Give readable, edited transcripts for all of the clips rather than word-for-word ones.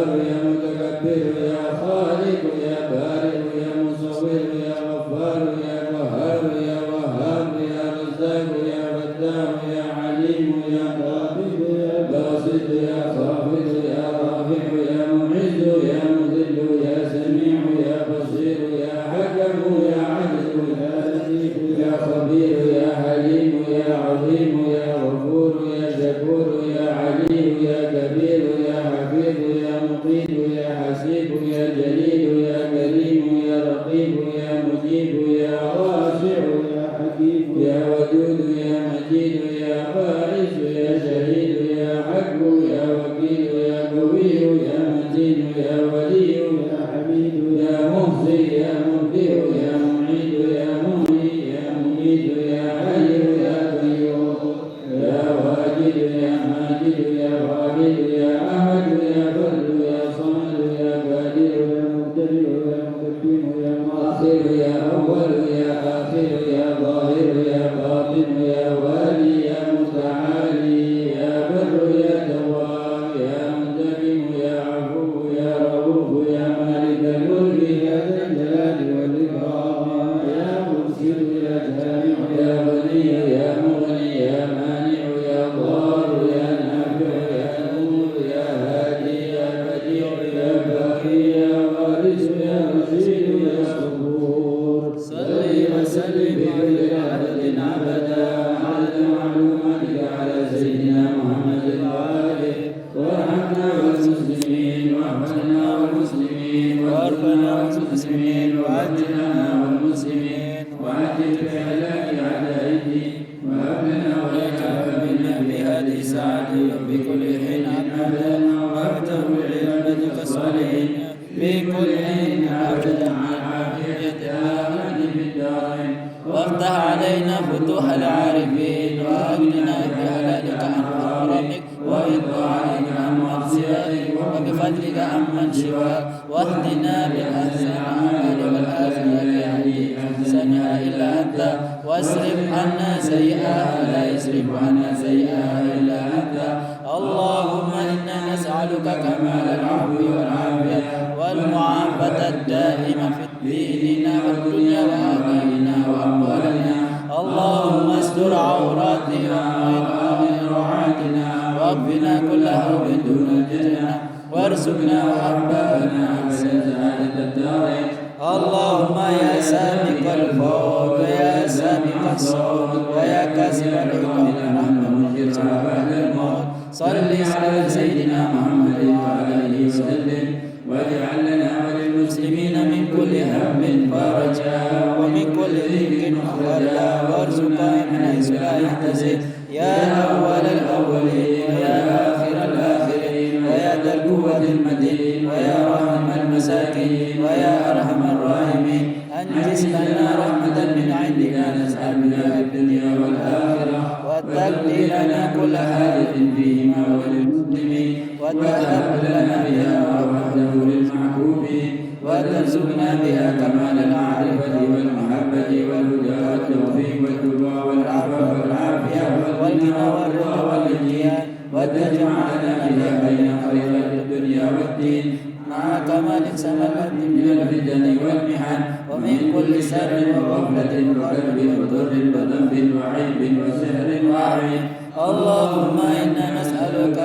جبار يا متكبر يا خالق يا بارئ يا مصور يا غفار يا قهار يا وهاب يا رزاق يا فتاح يا عليم يا قابض يا باسط يا خافض يا رافع يا معز يا مذل يا سميع يا بصير يا حكم يا عدل يا لطيف يا خبير يا حليم يا عظيم يا غفور يا شكور يا عليم يا كبير يا حفيظ يا مقيت يا حسيب يا جليل يا كريم يا رقيب يا مجيب يا واسع يا حكيم يا ودود يا مجيد يا بارز يا شهيد يا حق يا وكيل يا قوي يا متين يا ولي يا حميد يا محصي يا مبدع يا معيد يا مهي يا مميت يا حي يا قيوم يا واجد يا ماجد يا واحد يا احد يا فرد يا صمد يا قادر يا مبتدئ يا مقدم يا مؤخر يا اول يا اخر يا ظاهر يا باطن يا والي يا متعالي يا بر يا تواب يا منتقم يا عفو يا رؤوف يا مالك الملك يا ذا الجلال والاكرام يا مرسل يا جامع يا غني يا مغني يا مانع يا ضار يا نافع يا نور يا هادي يا بديع يا باقي يا وارث يا رشيد يا صبور صل وسلم بكل عدد ابدا عدد معلوماتك على سيدنا محمد وآله وارحمنا والمسلمين واحفظنا والمسلمين وارفعنا والمسلمين وعجلنا والمسلمين وعجل بهلاك اعداء الدين وهب لنا وإياك منا بهذه الساعة وبكل حين أبدا وافتح بعبادك الصالحين بكل حين أبدا مع العافية الآمن في الدارين وافتح علينا فتوح العارفين وأغننا بحلالك عن حرامك وإطاعتك عن معصيتك وبفضلك عمن سواك واهدنا بالأحسن والآخرة يهدي أحسنها إلا أنت واصرف عنا سيئها لا يصرف عنا سيئها إلا أنت اللهم إنا نسألك كمال العفو والعافية والمعافاة الدائمة في ديننا والدنيا وآخرنا وأموالنا اللهم استر عوراتنا وآمن روعاتنا واكفنا كل هول دون الجنة وارزقنا وأحبابنا أحسن سعادة الدارين اللهم يا سابق الفوز ويا سابق الصوت ويا كاسب العقاب رحمة مجرى بعد الموت صل على سيدنا محمد وعلى آله وسلم واجعل لنا وللمسلمين من كل هم فرجا ومن كل ضيق مخرجا وارزقنا من حيث لا يحتسب يا أول الأولين ويا آخر الآخرين ويا ذا القوة المتين ويا رحم المساكين ويا أرحم الراحمين أنجز لنا رحمة من عندك نسأل بها في الدنيا والآخرة وتقضي لنا كل حاجة فيهما وللمسلمين وتهب لنا بها وحده للمحبوبين وترزقنا بها كمال المعرفة والمحبة والهدى والتوفيق والتقوى والعفو والعافية والغنى والرضا والامتياز وتجعلنا بها بين خيرات الدنيا والدين مع كمال سماوات من الفتن والمحن ومن كل شر وغفلة وكرب وضر وذنب وعيب وسحر وعين اللهم إنا نسألك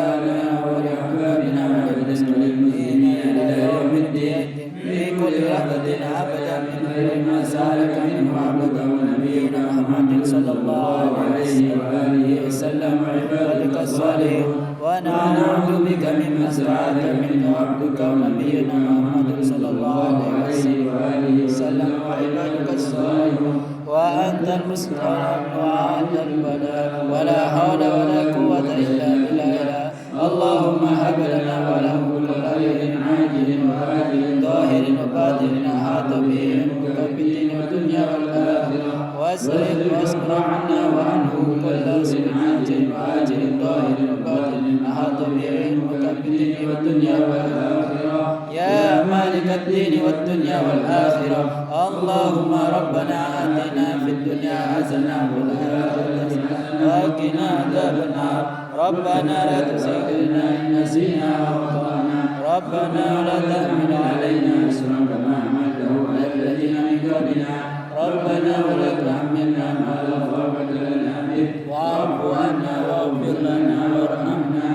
ولأحبابنا ولرزق المؤمنين إلى يوم الدين في كل لحظة أبدا من خير ما سألك منه عبدك ونبينا محمد صلى الله عليه وآله وسلم وعبادك الصالحين ونعوذ بك مما استعاذ منه عبدك ونبينا محمد صلى الله عليه وآله وسلم وعبادك الصالحون وأنت المستعان وأنت البلاء ولا حول ولا قوة إلا بالله اللهم هب لنا وله كل خير عاجل وآجل ظاهر وباطن أحاط به المكبدين والدنيا والآخرة واصرف واصبر عنا وعنه كل سوء عاجل وآجل ظاهر وباطن أحاط به المكبدين والدنيا والآخرة يا مالك الدين والدنيا والآخرة اللهم ربنا آتنا في الدنيا حسنة وفي الآخرة حسنة وقنا عذاب النار ربنا لا تزغ قلوبنا إن نسينا وأخطأنا ربنا ولا تحمل علينا إصرا كما حملته على الذين من قبلنا ربنا ولا تحملنا ما لا طاقة لنا به واعف عنا واغفر لنا وارحمنا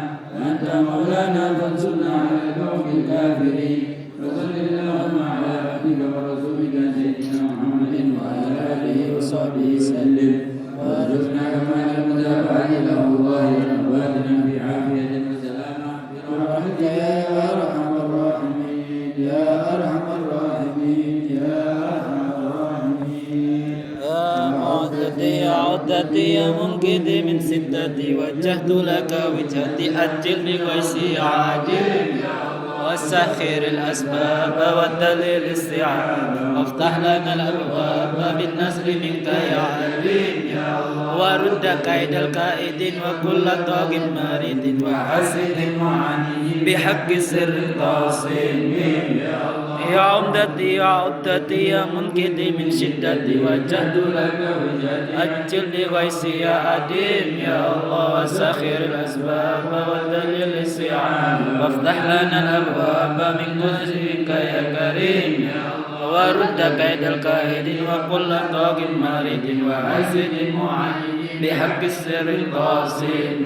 أنت مولانا فانصرنا على القوم الكافرين وصل اللهم على عبدك ورسولك سيدنا محمد وعلى آله وصحبه وسلم وارزقنا كمال المتابعة له ظاهرا وباطنا بعافية وسلامة برحمتك يا أرحم الراحمين يا أرحم الراحمين يا أرحم الراحمين يا معتدي يا عدتي يا منقذي من سدتي وجهت لك وجهتي أجل بغيثي عاجل وسخر الأسباب والدليل استعان وافتح لنا الأبواب بالنصر منك يا عليم يا الله ورد كيد الكائدين وكل طاغ مارد وحسد معاني بحق سر التواصل يا الله يا عمدتي يا عدتي يا منقذي من شدتي وجهت لك وجهتي أجل لغيثي يا أديم يا الله وسخر الأسباب والدليل استعان وافتح لنا الأبواب من نصرك يا كريم يا الله ورد كيد الكائدين وكل طاغ مارد وحسد معاني بحق السر القاسم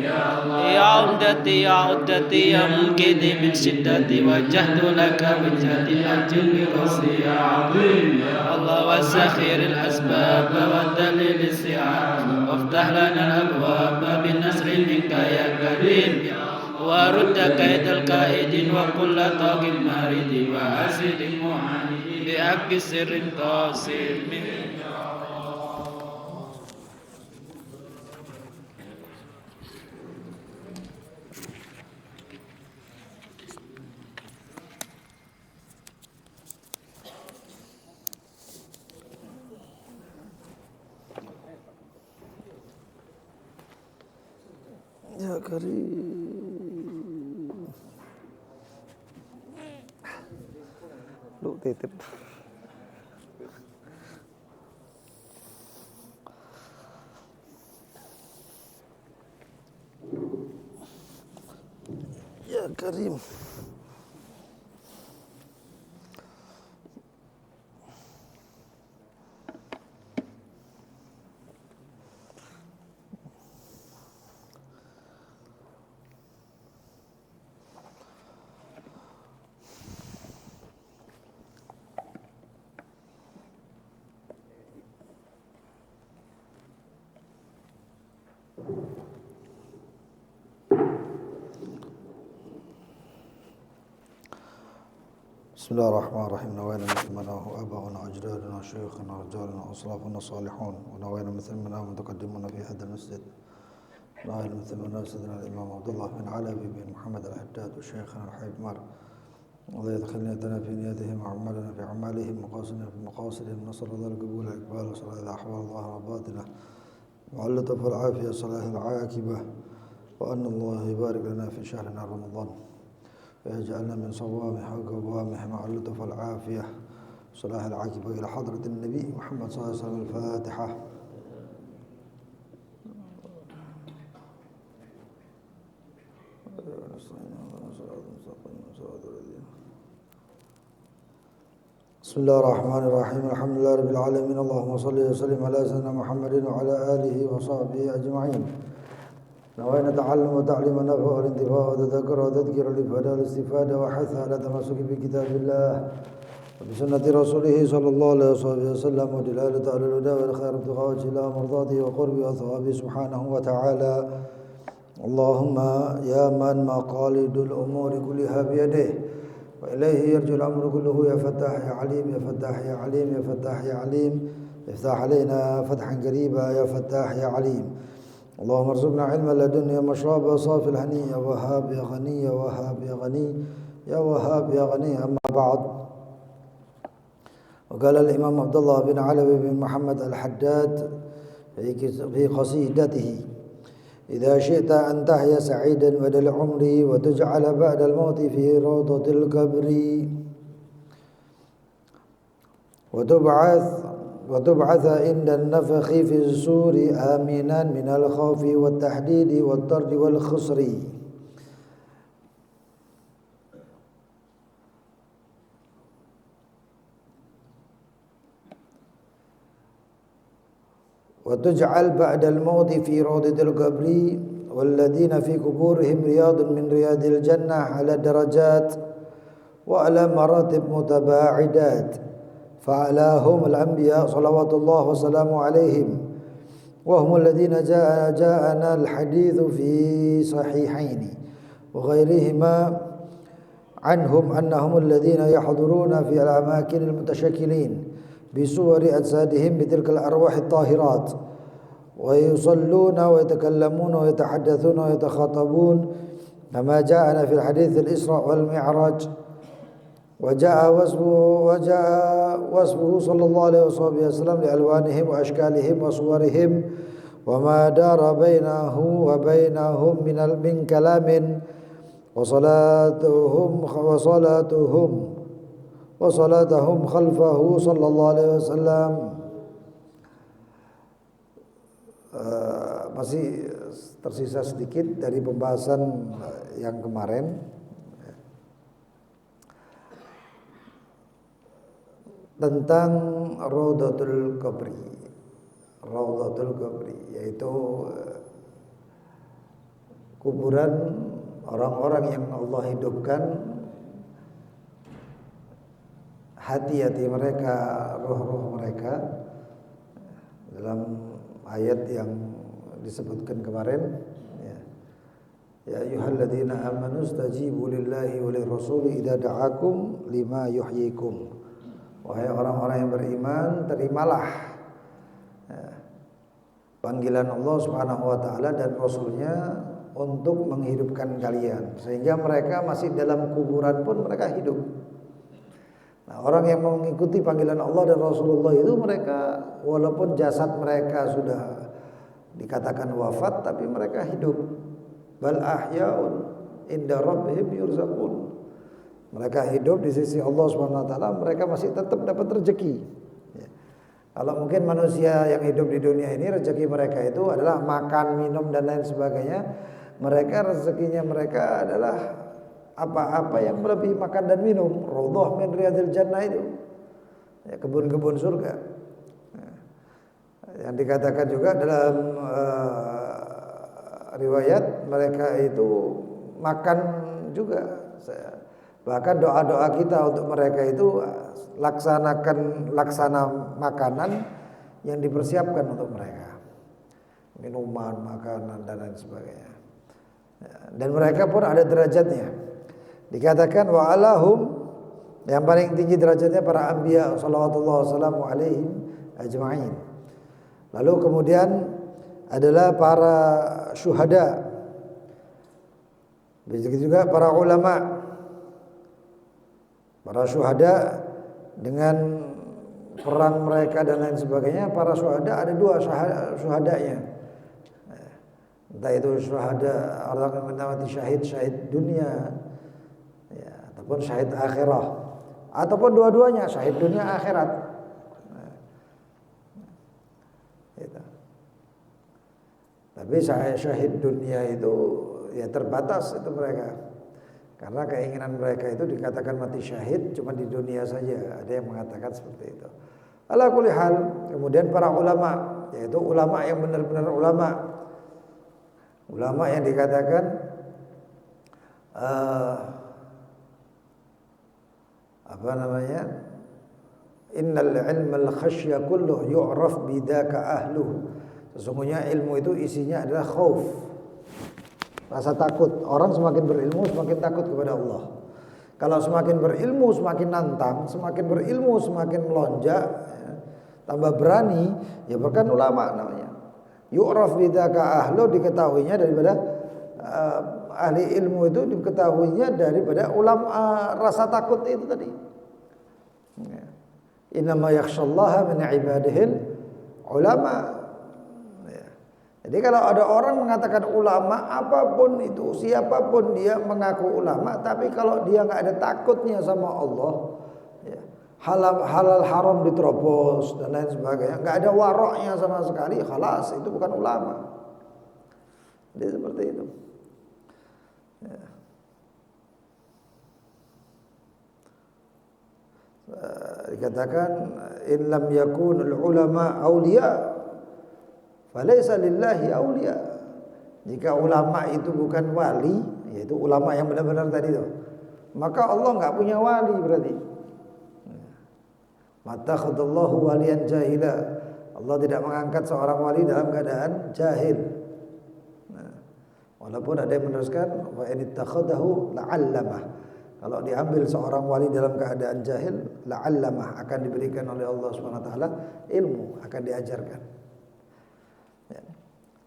يا الله يا عمدتي يا عدتي يا منقذي من شدتي وجهت لك وجهتي أجل بغيثي يا عظيم يا الله وسخر الأسباب والدليل استعان وافتح لنا الأبواب بالنصر منك يا كريم يا ورد كيد الكائدين وكل طاغ مارد وحاسد معاند بحق سر قاسم يا كريم lu titip ya Karim بسم الله الرحمن الرحيم نوينا مثل ما نواه آباؤنا وأجدادنا وشيوخنا ورجالنا وأصلافنا الصالحون ونوينا مثل ما نواه متقدمون في هذا المسجد نوينا مثل ما نواه سيدنا الإمام عبد الله بن علوي بن محمد الحداد وشيخنا الحبيب مار الله يدخل نيتنا في نيتهم وأعمالنا في أعمالهم ومقاصدنا في مقاصدهم نسأل الله القبول والإقبال وصلاح الأحوال ظاهرة وباطنة وعلة والعافية صلاح العاقبة وأن الله يبارك لنا في شهرنا رمضان ويجعلنا من صوامه وقوامه مع اللطف والعافية صلاح العاقبة إلى حضرة النبي محمد صلى الله عليه وسلم الفاتحة بسم الله الرحمن الرحيم الحمد لله رب العالمين اللهم صل وسلم على سيدنا محمد وعلى آله وصحبه أجمعين نوينا تعلم وتعليم النفع والانتفاع وتذكر وتذكر الإفادة والاستفادة وحث على تمسك بكتاب الله وبسنة رسوله صلى الله عليه وسلم ودلالة على الهدى والخير ابتغاء وجه الله مرضاته وقرب وثوابه سبحانه وتعالى اللهم يا من مقاليد الأمور كلها بيده وإليه يرجع الأمر كله يا فتاح يا عليم يا فتاح يا عليم يا فتاح يا عليم افتح علينا فتحا قريبا يا فتاح يا عليم اللهم ارزقنا علما لدنيا مشربا صافي الهني يا وهاب يا غني يا وهاب يا غني يا وهاب يا غني أما بعد وقال الإمام عبد الله بن علوي بن محمد الحداد في قصيدته إذا شئت أن تحيا سعيدا مدى العمر وتجعل بعد الموت في روضة القبر وتبعث عند النفخ في السور آمنا من الخوف والتحديد والطرد والخسر وتجعل بعد الموت في روضة القبر والذين في قبورهم رياض من رياض الجنة على درجات وعلى مراتب متباعدات فأعلاهم الأنبياء صلوات الله وسلامه عليهم وهم الذين جاءنا الحديث في صحيحين وغيرهما عنهم أنهم الذين يحضرون في الأماكن المتشكلين بصور أجسادهم بتلك الأرواح الطاهرات ويصلون ويتكلمون ويتحدثون ويتخاطبون كما جاءنا في الحديث الإسراء والمعراج وجاء وصفه صلى الله عليه وسلم لألوانهم وأشكالهم وصورهم وما دار بينه وبينهم من كلام وصلاتهم خلفه صلى الله عليه وسلم. Masih tersisa sedikit dari pembahasan yang kemarin tentang Raudhatul Qabri. Raudhatul Qabri yaitu kuburan orang-orang yang Allah hidupkan hati-hati mereka, roh-roh mereka dalam ayat yang disebutkan kemarin ya ayyuhalladzina amanu stajibu lillahi wa lirrasuli idza da'akum lima yuhyikum. Wahai orang-orang yang beriman, terimalah panggilan Allah Subhanahu wa taala dan Rasulnya untuk menghidupkan kalian, sehingga mereka masih dalam kuburan pun mereka hidup. Nah, orang yang mengikuti panggilan Allah dan Rasulullah itu mereka walaupun jasad mereka sudah dikatakan wafat tapi mereka hidup. Bal ahya'un inda rabbihim yurzaqun. Mereka hidup di sisi Allah Subhanahu wa taala, mereka masih tetap dapat rezeki. Ya. Kalau mungkin manusia yang hidup di dunia ini rezeki mereka itu adalah makan, minum dan lain sebagainya. Mereka rezekinya mereka adalah apa-apa yang melebihi makan dan minum. Raudhah min riyadil jannah itu. Ya, kebun-kebun surga. Ya. Yang dikatakan juga dalam riwayat mereka itu makan juga. Bahkan doa-doa kita untuk mereka itu laksana makanan yang dipersiapkan untuk mereka. Minuman, makanan dan lain sebagainya. Dan mereka pun ada derajatnya. Dikatakan wa alahum, yang paling tinggi derajatnya para anbiya sallallahu alaihim ajma'in. Lalu kemudian adalah para syuhada. Begitu juga para ulama. Para syuhada dengan perang mereka dan lain sebagainya, para syuhada ada dua syuhadanya. Entah itu syuhada orang yang mati syahid dunia ya, ataupun syahid akhirah, ataupun dua-duanya syahid dunia akhirat. Gitu. Tapi syahid dunia itu ya terbatas itu mereka. Karena keinginan mereka itu dikatakan mati syahid cuma di dunia saja. Ada yang mengatakan seperti itu. Ala kulli hal, kemudian para ulama, yaitu ulama yang benar-benar ulama. Ulama yang dikatakan apa namanya? Innal ilmal khasyya kulluh yu'raf bidaka ahluh. Sesungguhnya ilmu itu isinya adalah khauf. Rasa takut. Orang semakin berilmu semakin takut kepada Allah. Kalau semakin berilmu semakin nantang, semakin berilmu semakin melonjak, ya, tambah berani, ya bahkan ulama namanya. Yu'raf bidaka ahlu, diketahuinya daripada ahli ilmu itu diketahuinya daripada ulama, rasa takut itu tadi. Ya. Innama yakhshallaha min ibadihil ulama. Jadi kalau ada orang mengatakan ulama apapun itu, siapapun dia mengaku ulama, tapi kalau dia nggak ada takutnya sama Allah, ya, halal haram diterobos dan lain sebagainya, nggak ada waroknya sama sekali, khalas itu bukan ulama. Jadi seperti itu. Ya. Dikatakan in lam yakunul ulama auliya Falaisa lillahi auliya. Jika ulama itu bukan wali, yaitu ulama yang benar-benar tadi itu, maka Allah enggak punya wali berarti. Matakhadallahu waliyan jahila. Allah tidak mengangkat seorang wali dalam keadaan jahil. Walaupun ada yang meneruskan wa in ittakhadahu la'allamah. Kalau diambil seorang wali dalam keadaan jahil, la'allamah, akan diberikan oleh Allah Subhanahu wa taala ilmu, akan diajarkan. Ya.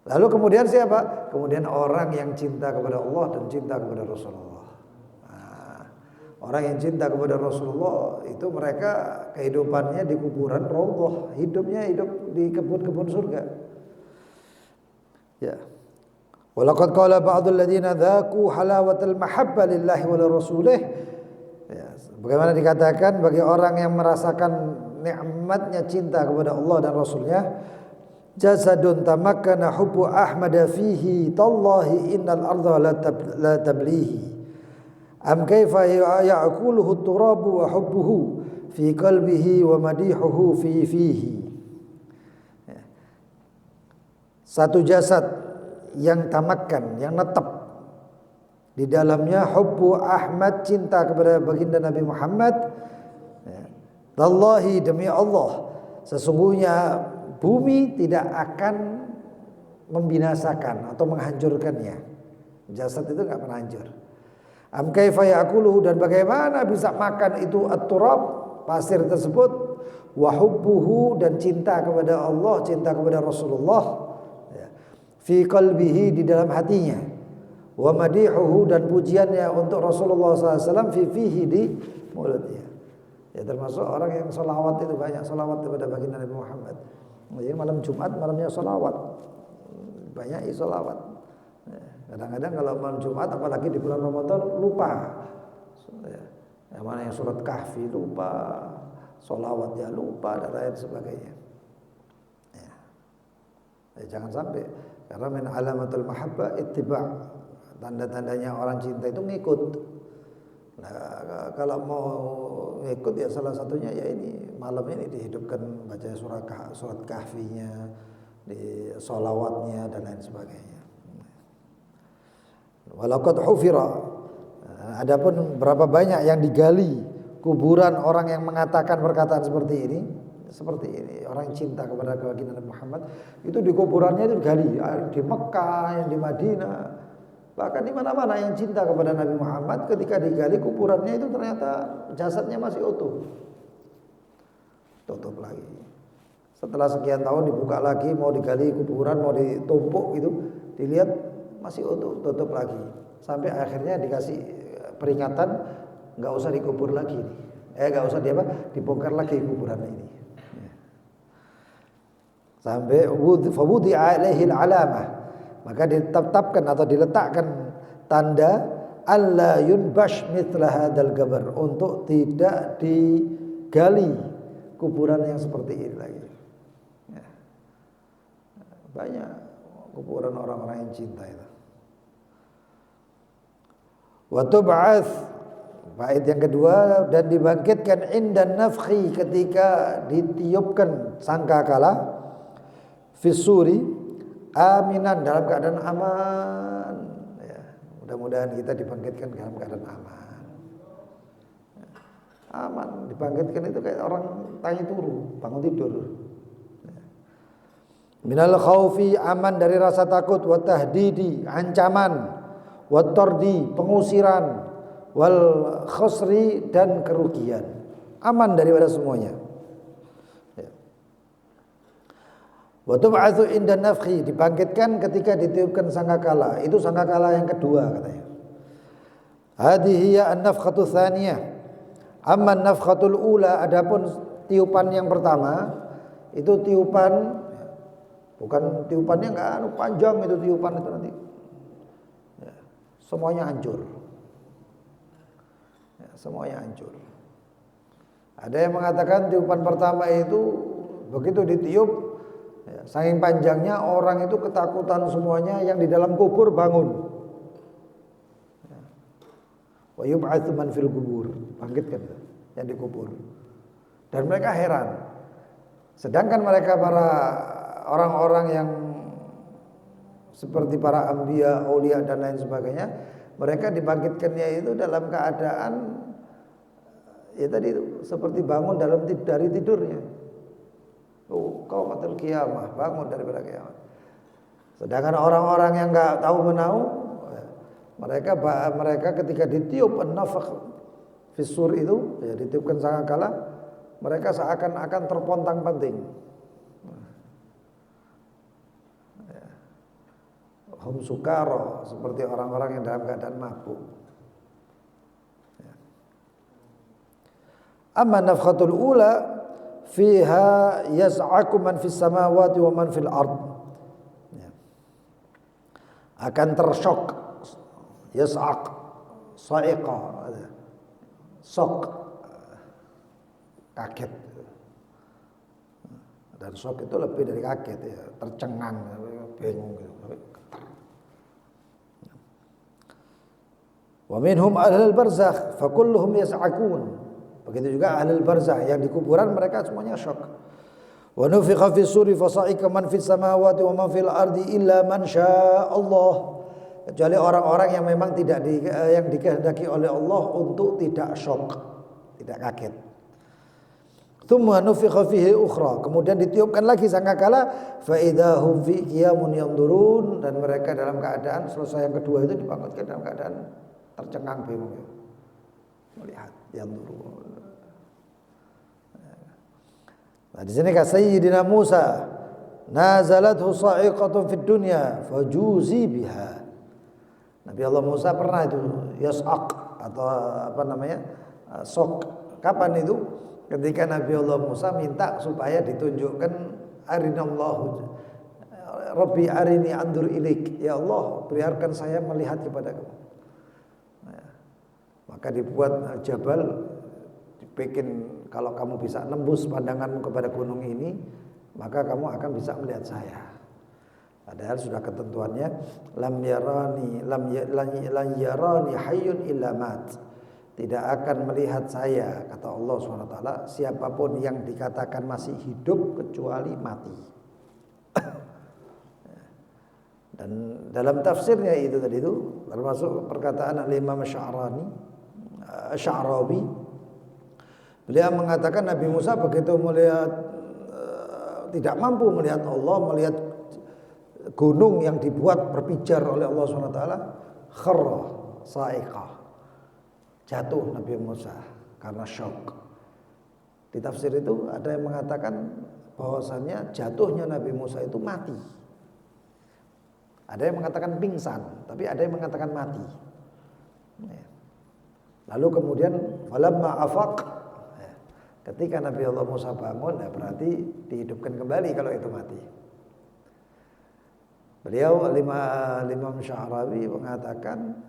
Lalu kemudian siapa? Kemudian orang yang cinta kepada Allah dan cinta kepada Rasulullah. Nah, orang yang cinta kepada Rasulullah itu mereka kehidupannya di kuburan raudhah, hidupnya hidup di kebun-kebun surga. Ya. Walaqad qala ba'dul ladzina dzaqu halawatal mahabbah lillahi wa lirasulih. Ya, bagaimana dikatakan bagi orang yang merasakan nikmatnya cinta kepada Allah dan Rasulnya, jasadun tamakkana hubbu ahmad fihi tallahi innal arda la tablihi am kaifa ya'kuluhu turabu wa hubbuhu fi qalbihi wa madihuhu fi fihi. Satu jasad yang tamakkan, yang netap di dalamnya hubbu Ahmad, cinta kepada baginda Nabi Muhammad. Wallahi, demi Allah, sesungguhnya bumi tidak akan membinasakan atau menghancurkannya. Jasad itu enggak pernah hancur. Am kaifa ya'kuluhu, dan bagaimana bisa makan itu at-turab, pasir tersebut, wa hubbuhu, dan cinta kepada Allah, cinta kepada Rasulullah, fi qalbihi, di dalam hatinya, wa madihuhu, dan pujiannya untuk Rasulullah SAW, fi fihi, di mulutnya. Ya, termasuk orang yang salawat itu banyak salawat kepada baginda Nabi Muhammad. Jadi malam Jumat malamnya salawat, banyak salawat. Kadang-kadang kalau malam Jumat apalagi di bulan Ramadan lupa. Yang mana yang surat Kahfi lupa, salawatnya lupa, dan lain sebagainya. Ya, jangan sampai. Karena min alamatul mahabbah ittiba'. Tanda-tandanya orang cinta itu ngikut. Nah, kalau mau ngikut ya salah satunya ya ini, malam ini dihidupkan baca surat kahfinya, di sholawatnya dan lain sebagainya. Walaqad hufira. Adapun berapa banyak yang digali kuburan orang yang mengatakan perkataan seperti ini. Seperti ini, orang yang cinta kepada baginda Nabi Muhammad itu di kuburannya itu digali, di Mekah, yang di Madinah, bahkan di mana-mana yang cinta kepada Nabi Muhammad, ketika digali kuburannya itu ternyata jasadnya masih utuh, tutup lagi. Setelah sekian tahun dibuka lagi, mau digali kuburan, mau ditumpuk gitu, dilihat masih utuh, tutup lagi, sampai akhirnya dikasih peringatan nggak usah dikubur lagi, nggak usah dibongkar lagi kuburan ini. Sampai fawudi alaihi alamah, maka ditetapkan atau diletakkan tanda alla yunbash mithla hadzal qabr, untuk tidak digali kuburan yang seperti ini lagi. Ya. Banyak kuburan orang-orang yang cinta itu. Wa tub'ats, bait yang kedua, dan dibangkitkan indan nafkhi, ketika ditiupkan sangkakala, fisuri aminan, dalam keadaan aman. Ya, mudah-mudahan kita dibangkitkan dalam keadaan aman. Ya, aman, dibangkitkan itu kayak orang tangi turu, bangun tidur. Ya. Minal khaufi, aman dari rasa takut, wa tahdidi, ancaman, wa tardi, pengusiran, wal khusri, dan kerugian. Aman daripada semuanya. Wa tub'atsu inda nafkhi, dibangkitkan ketika ditiupkan sangkakala. Itu sangkakala yang kedua katanya. Hadhihi ya an-nafkhatu tsaniyah. Amma an-nafkhatul ula, adapun tiupan yang pertama, itu tiupan, bukan tiupannya enggak panjang, itu tiupan itu nanti. Ya, semuanya hancur. Ya, semuanya hancur. Ada yang mengatakan tiupan pertama itu begitu ditiup, saking panjangnya orang itu ketakutan semuanya, yang di dalam kubur bangun. Wa yub'atsu man fil kubur, bangkitkan yang di kubur. Dan mereka heran. Sedangkan mereka para orang-orang yang seperti para anbiya, aulia dan lain sebagainya, mereka dibangkitkannya itu dalam keadaan ya tadi itu seperti bangun dari tidurnya. Oh, qaumatul qiyamah, bangun daripada kiamat. Sedangkan orang-orang yang enggak tahu menahu, mereka ketika ditiup an-nafakh fisur itu, ya ditiupkan sangkakala, mereka seakan-akan terpontang-panting. Hum sukaro, seperti orang-orang yang dalam keadaan mabuk. Amma nafkhatul ula fiha yaz'aku man fis samawati wa man fil ard. Akan tersyok, yaz'aq, sa'iqa, sok, kaget. Dan sok itu lebih dari kaget ya, tercengang, bingung gitu. Wa minhum ahlul barzakh fa kulluhum yas'akun. Begitu juga ahlul barzakh yang di kuburan mereka semuanya syok. Wa nufikha fis suri fa sa'ika man fis samawati wa man fil ardi illa man syaa Allah. Kecuali orang-orang yang memang yang dikehendaki oleh Allah untuk tidak syok, tidak kaget. Tsumma nufikha fihi ukhra. Kemudian ditiupkan lagi sangkakala fa idahum fi qiyamun yanzurun, dan mereka dalam keadaan selesai yang kedua itu dibangkitkan dalam keadaan tercengang bingung melihat yang turun. Nah, di sini kata Sayyidina Musa, nazalathu sa'iqatun fid dunya fajuzi biha. Nabi Allah Musa pernah itu yas'aq atau sok. Kapan itu? Ketika Nabi Allah Musa minta supaya ditunjukkan arinallahu Rabbi arini andur ilaik. Ya Allah, biarkan saya melihat kepadamu. Maka dibuat jabal, dibikin kalau kamu bisa nembus pandanganmu kepada gunung ini, maka kamu akan bisa melihat saya. Padahal sudah ketentuannya lam yarani hayyun illa mat. Tidak akan melihat saya, kata Allah SWT, siapapun yang dikatakan masih hidup kecuali mati. Dan dalam tafsirnya itu tadi itu termasuk perkataan Al-Imam Sya'rawi. Beliau mengatakan Nabi Musa begitu melihat tidak mampu melihat Allah, melihat gunung yang dibuat berpijar oleh Allah SWT, kharra sa'iqah, jatuh Nabi Musa karena syok. Di tafsir itu ada yang mengatakan bahwasannya jatuhnya Nabi Musa itu mati. Ada yang mengatakan pingsan, tapi ada yang mengatakan mati. Lalu kemudian falamma afaq, ketika Nabi Allah Musa bangun, berarti dihidupkan kembali kalau itu mati. Beliau Imam Sya'rawi mengatakan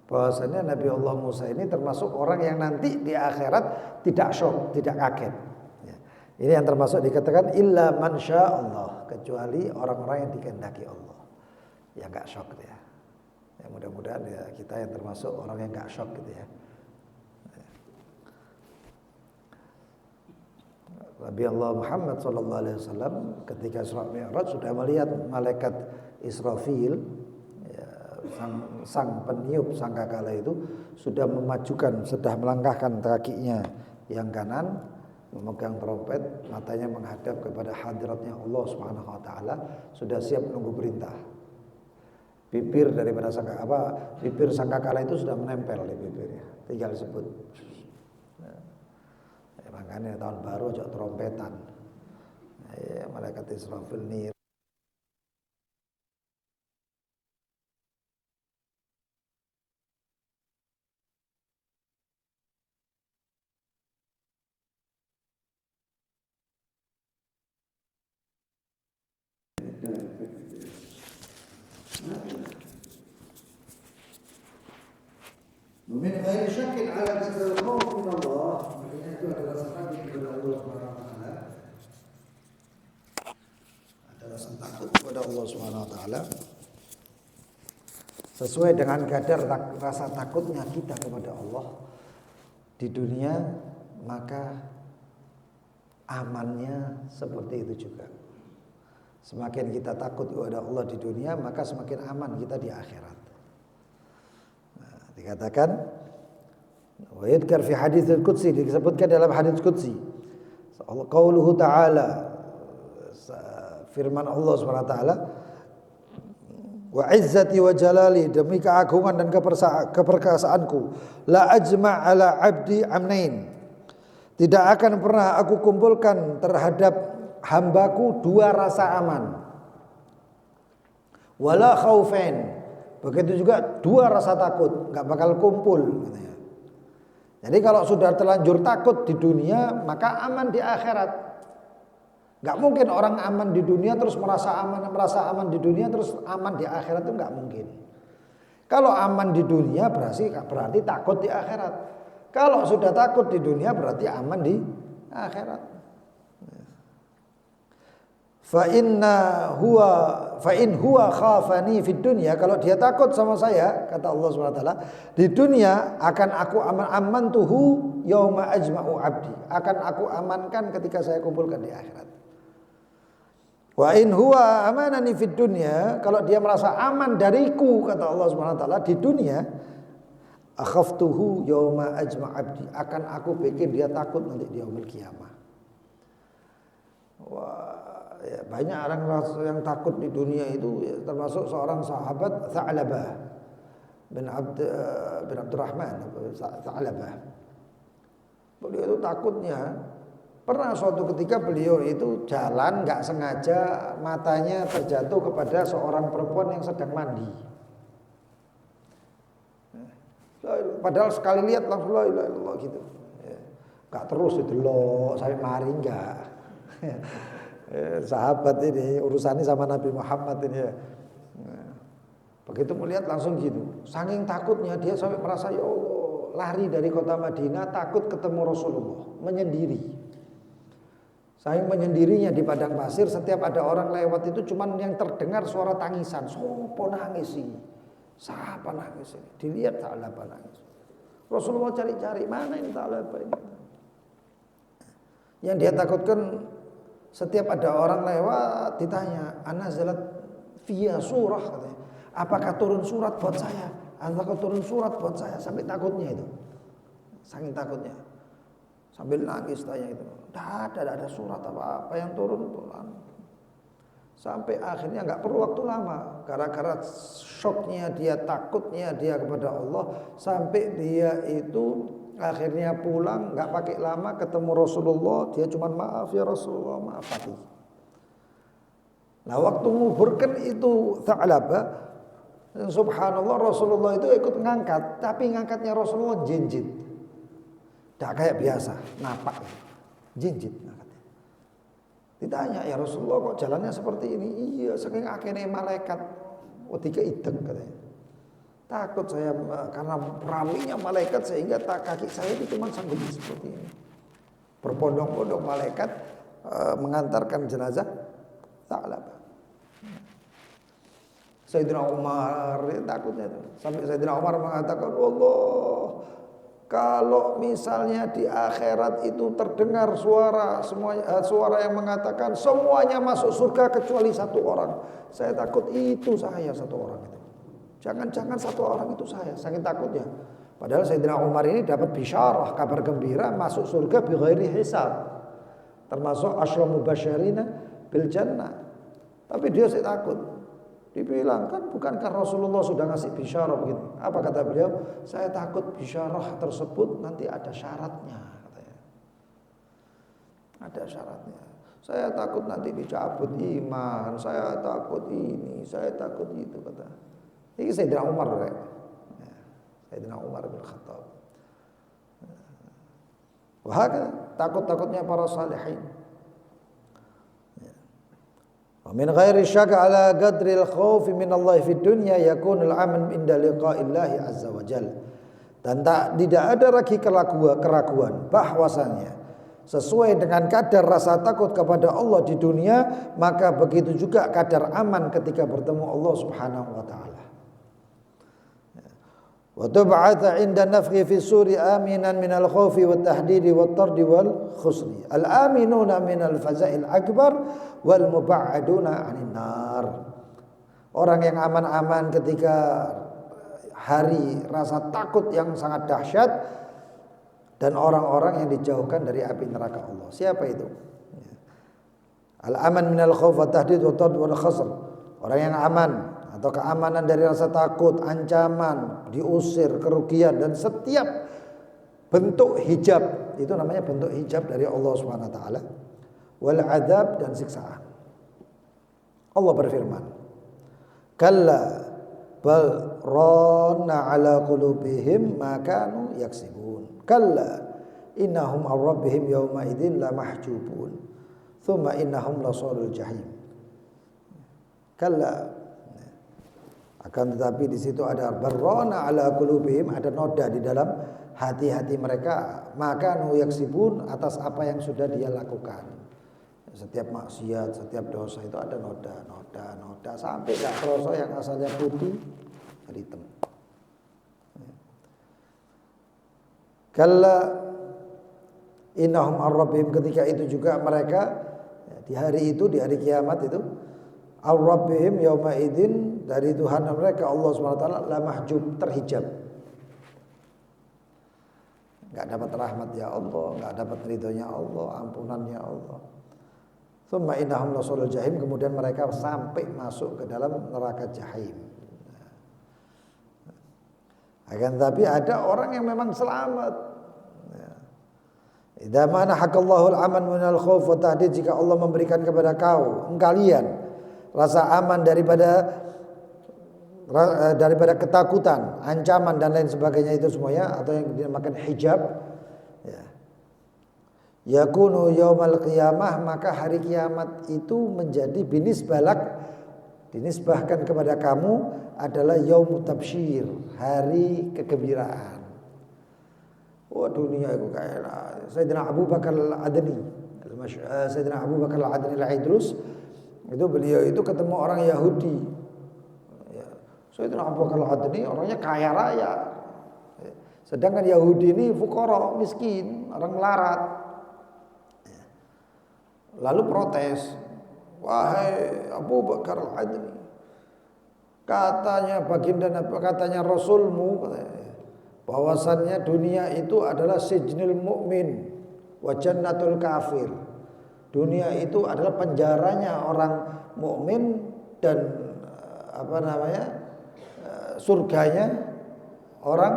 bahwasanya Nabi Allah Musa ini termasuk orang yang nanti di akhirat tidak syok, tidak kaget. Ini yang termasuk dikatakan illa man syaa Allah, kecuali orang-orang yang dikehendaki Allah, yang enggak syok gitu ya. Ya mudah-mudahan ya kita yang termasuk orang yang enggak syok gitu ya. Nabi Allah Muhammad SAW ketika Isra Mi'raj sudah melihat malaikat Israfil, ya, sang peniup sangkakala itu sudah memajukan, sudah melangkahkan kakinya yang kanan, memegang trompet, matanya menghadap kepada hadiratnya Allah Subhanahu wa taala, sudah siap menunggu perintah. Bibir daripada bibir sangkakala itu sudah menempel di bibirnya, tinggal sebut. Makanya tahun baru aja trompetan. Malaikat Israfil nih. Min ghairi syakkin ala dzikr al-khauf min Allah. Itu adalah rasa takut kepada Allah Subhanahu wa taala. Adalah rasa takut kepada Allah Subhanahu wa taala. Sesuai dengan kadar rasa takutnya kita kepada Allah di dunia, maka amannya seperti itu juga. Semakin kita takut kepada Allah di dunia, maka semakin aman kita di akhirat. Nah, dikatakan wa yadhkar fi hadits al-qudsi, disebutkan dalam hadits qudsi. Qauluhu ta'ala, firman Allah Subhanahu wa taala, wa izzati wa jalali, demi keagungan dan keperkasaanku, la ajma' ala abdi amnain, tidak akan pernah aku kumpulkan terhadap hambaku dua rasa aman, wala khaufain, begitu juga dua rasa takut, nggak bakal kumpul. Jadi kalau sudah terlanjur takut di dunia, maka aman di akhirat. Nggak mungkin orang aman di dunia terus merasa aman di dunia terus aman di akhirat, itu nggak mungkin. Kalau aman di dunia berarti takut di akhirat. Kalau sudah takut di dunia berarti aman di akhirat. Fa in huwa khafani fid dunya, kalau dia takut sama saya, kata Allah Subhanahu wa taala, di dunia akan aku amantuhu yauma ajma'u abdi, akan aku amankan ketika saya kumpulkan di akhirat. Wa in huwa amanani fid dunya, kalau dia merasa aman dariku, kata Allah Subhanahu wa taala, di dunia, akhaftuhu yauma ajma'u abdi, akan aku bikin dia takut nanti di yaumul kiamah. Wah, ya, banyak orang yang takut di dunia itu, ya, termasuk seorang sahabat Tha'labah bin Abdurrahman Tha'labah. Beliau itu takutnya, pernah suatu ketika beliau itu jalan nggak sengaja matanya terjatuh kepada seorang perempuan yang sedang mandi. Padahal sekali lihat langsung la ilaha illallah gitu. Nggak terus didelok sampai mari enggak. Sahabat ini urusannya sama Nabi Muhammad ini ya. Begitu melihat langsung gitu. Saking takutnya dia sampai merasa, ya Allah, lari dari kota Madinah takut ketemu Rasulullah, menyendiri. Saking menyendirinya di padang pasir, setiap ada orang lewat itu cuman yang terdengar suara tangisan. Sopo nangis sih? Siapa nangis ini? Dilihat Tha'labah nangis. Rasulullah cari-cari, mana ini Tha'labah ini? Yang dia takutkan, setiap ada orang lewat ditanya, anazalat fiya surah, katanya, apakah turun surat buat saya? Apakah turun surat buat saya? Sampai takutnya itu, saking takutnya, sambil nangis tanya itu. Tidak ada surat apa-apa yang turun. Sampai akhirnya nggak perlu waktu lama, gara-gara syoknya dia, takutnya dia kepada Allah, sampai dia itu akhirnya pulang, nggak pakai lama ketemu Rasulullah, dia cuma maaf ya Rasulullah, maaf hati. Nah waktu nguburkan itu Tha'labah, subhanallah Rasulullah itu ikut ngangkat, tapi ngangkatnya Rasulullah jinjit, tidak kayak biasa, napak, jinjit ngangkatnya. Ditanya, ya Rasulullah kok jalannya seperti ini? Iya, saking akhirnya malaikat, tiga ideng katanya. Takut saya karena raminya malaikat sehingga kaki saya itu cuma sanggup seperti ini. Berbondong-bondong malaikat mengantarkan jenazah Tha'labah. Sayyidina Umar takutnya itu. Sampai Sayyidina Umar mengatakan, Allah, kalau misalnya di akhirat itu terdengar suara yang mengatakan semuanya masuk surga kecuali satu orang, saya takut itu saya satu orang itu. Jangan-jangan satu orang itu saya, saking takutnya. Padahal Sayyidina Umar ini dapat bisyarah, kabar gembira masuk surga bi ghairi hisab, termasuk asyra mubasysyirina bil jannah. Tapi dia takut. Dibilang, kan bukankah Rasulullah sudah ngasih bisyarah begitu? Apa kata beliau? Saya takut bisyarah tersebut nanti ada syaratnya, katanya. Ada syaratnya. Saya takut nanti dicabut iman, saya takut ini, saya takut itu, kata. Ini Sayyidina Umar, ya. Sayyidina Umar bin Khattab. Wah, takut-takutnya para salihin. Min ghairi syak ala qadril khauf min Allah fid dunya yakunul aman inda liqa'illahi azza wa jalla. Dan tidak ada lagi keraguan bahwasanya sesuai dengan kadar rasa takut kepada Allah di dunia, maka begitu juga kadar aman ketika bertemu Allah Subhanahu wa taala. Wa tub'atsa 'inda nafkhi fi suri aminan minal khaufi wat tahdidi wat tardi wal khusri. Al aminuna minal faza'il akbar wal mub'aduna 'anil nar. Orang yang aman-aman ketika hari rasa takut yang sangat dahsyat, dan orang-orang yang dijauhkan dari api neraka Allah. Siapa itu? Al-aman minal khauf wat tahdid wat tard wal khasr. Orang yang aman atau keamanan dari rasa takut, ancaman, diusir, kerugian dan setiap bentuk hijab. Itu namanya bentuk hijab dari Allah Subhanahu wa taala. Wal adzab dan siksaan. Allah berfirman, "Kalla bal rana ala qulubihim ma kanu yaksibun. Kalla innahum an rabbihim yawma idzin la mahjubun. Thumma innahum lasalul jahim." Kalla, akan tetapi di situ ada barrana ala qulubihim, ada noda di dalam hati-hati mereka, maka nu yaksibun, atas apa yang sudah dia lakukan. Setiap maksiat, setiap dosa itu ada noda sampai gak kerasa yang asalnya putih jadi hitam. Kalla innahum ar-rabbihim, ketika itu juga mereka di hari itu, di hari kiamat itu, ar-rabbihim yauma idzin, dari Tuhan mereka Allah SWT la mahjub, terhijab. Enggak dapat rahmat ya Allah, enggak dapat ridhonya Allah, ampunannya Allah. Tsumma innahum lasalul jahim, kemudian mereka sampai masuk ke dalam neraka jahim. Akan tetapi ada orang yang memang selamat. Idza mana hakallahu al-aman minal khauf wa tahdid, jika Allah memberikan kepada kalian rasa aman daripada ketakutan, ancaman dan lain sebagainya itu semuanya, atau yang dinamakan hijab, ya. Yakunu yaumal qiyamah, maka hari kiamat itu menjadi dinisbahkan kepada kamu adalah yaumut tabsyir, hari kegembiraan. Oh, dunia itu kayak Sayyidina Abu Bakar Al-Adni, Sayyidina Abu Bakar Al-Adni Al-Idrus, itu beliau itu ketemu orang Yahudi. Ya. Sayyidina Abu Bakar Al-Adni orangnya kaya raya, sedangkan Yahudi ini fuqara, miskin, orang melarat. Lalu protes, "Wahai Abu Bakar Al-Adni, katanya Rasulmu, bahwasannya dunia itu adalah sijnul mu'min wa jannatul kafir. Dunia itu adalah penjaranya orang mukmin dan surganya orang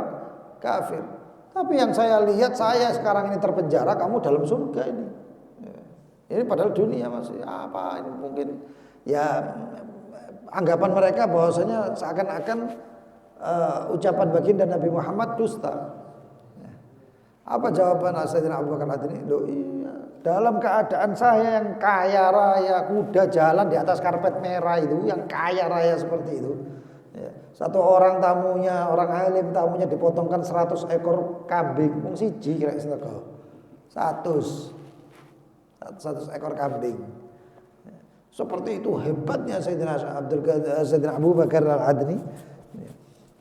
kafir. Tapi yang saya lihat, saya sekarang ini terpenjara, kamu dalam surga ini. Ini padahal dunia masih apa? Ini mungkin ya anggapan mereka bahwasanya seakan-akan ucapan baginda Nabi Muhammad dusta. Apa jawaban Sayyidina Abu Bakar Al-Adni? Loh iya, dalam keadaan saya yang kaya raya, kuda jalan di atas karpet merah itu, yang kaya raya seperti itu, ya. Satu orang tamunya, orang alim tamunya dipotongkan 100 ekor kambing, mung siji kira sedekah. 100 ekor kambing. Seperti itu hebatnya Sayyidina Abu Bakar Al-Adni.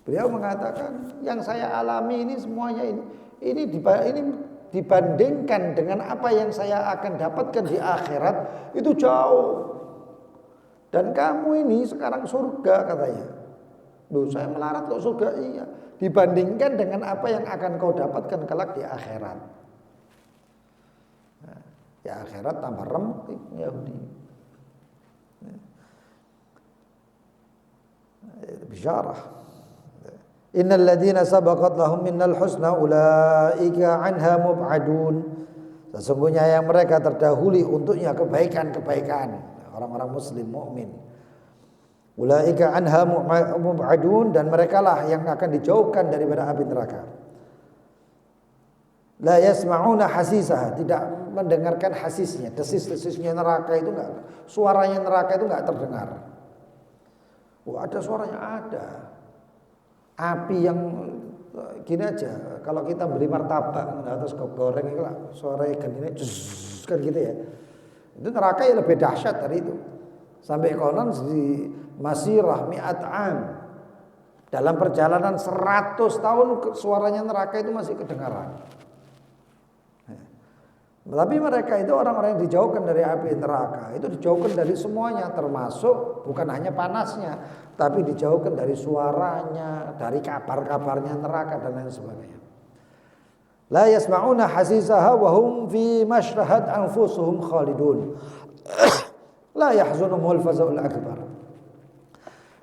Beliau mengatakan, yang saya alami ini semuanya ini dibandingkan dengan apa yang saya akan dapatkan di akhirat itu jauh. Dan kamu ini sekarang surga katanya. Loh, saya melarat kok surga? Iya. Dibandingkan dengan apa yang akan kau dapatkan kelak di akhirat. Nah, di akhirat tambah rempik Yahudi. Bisyarah. Innal ladzina sabaqat lahum minnal husna ulaika anha mub'adun. Sesungguhnya yang mereka terdahului untuknya kebaikan-kebaikan, orang-orang muslim mukmin. Ulaika anha mub'adun, dan merekalah yang akan dijauhkan daripada api neraka. La yasma'una hasisaha, tidak mendengarkan hasisnya, desis-desisnya neraka itu enggak, suaranya neraka itu enggak terdengar. Ada suaranya, ada. Api yang gini aja, kalau kita beli martabak terus goreng itu lah, suaranya gini kan gitu ya. Itu neraka yang lebih dahsyat dari itu. Sampai konon di masirah mi'at am, Dalam perjalanan 100 tahun suaranya neraka itu masih kedengaran. Tapi mereka itu orang-orang yang dijauhkan dari api neraka. Itu dijauhkan dari semuanya, termasuk bukan hanya panasnya, tapi dijauhkan dari suaranya, dari kabar-kabarnya neraka dan lain sebagainya. La yasma'una hasisaha wa hum fi mashtahat anfusuhum khalidun. La yahzunuhumul fazaul akbar.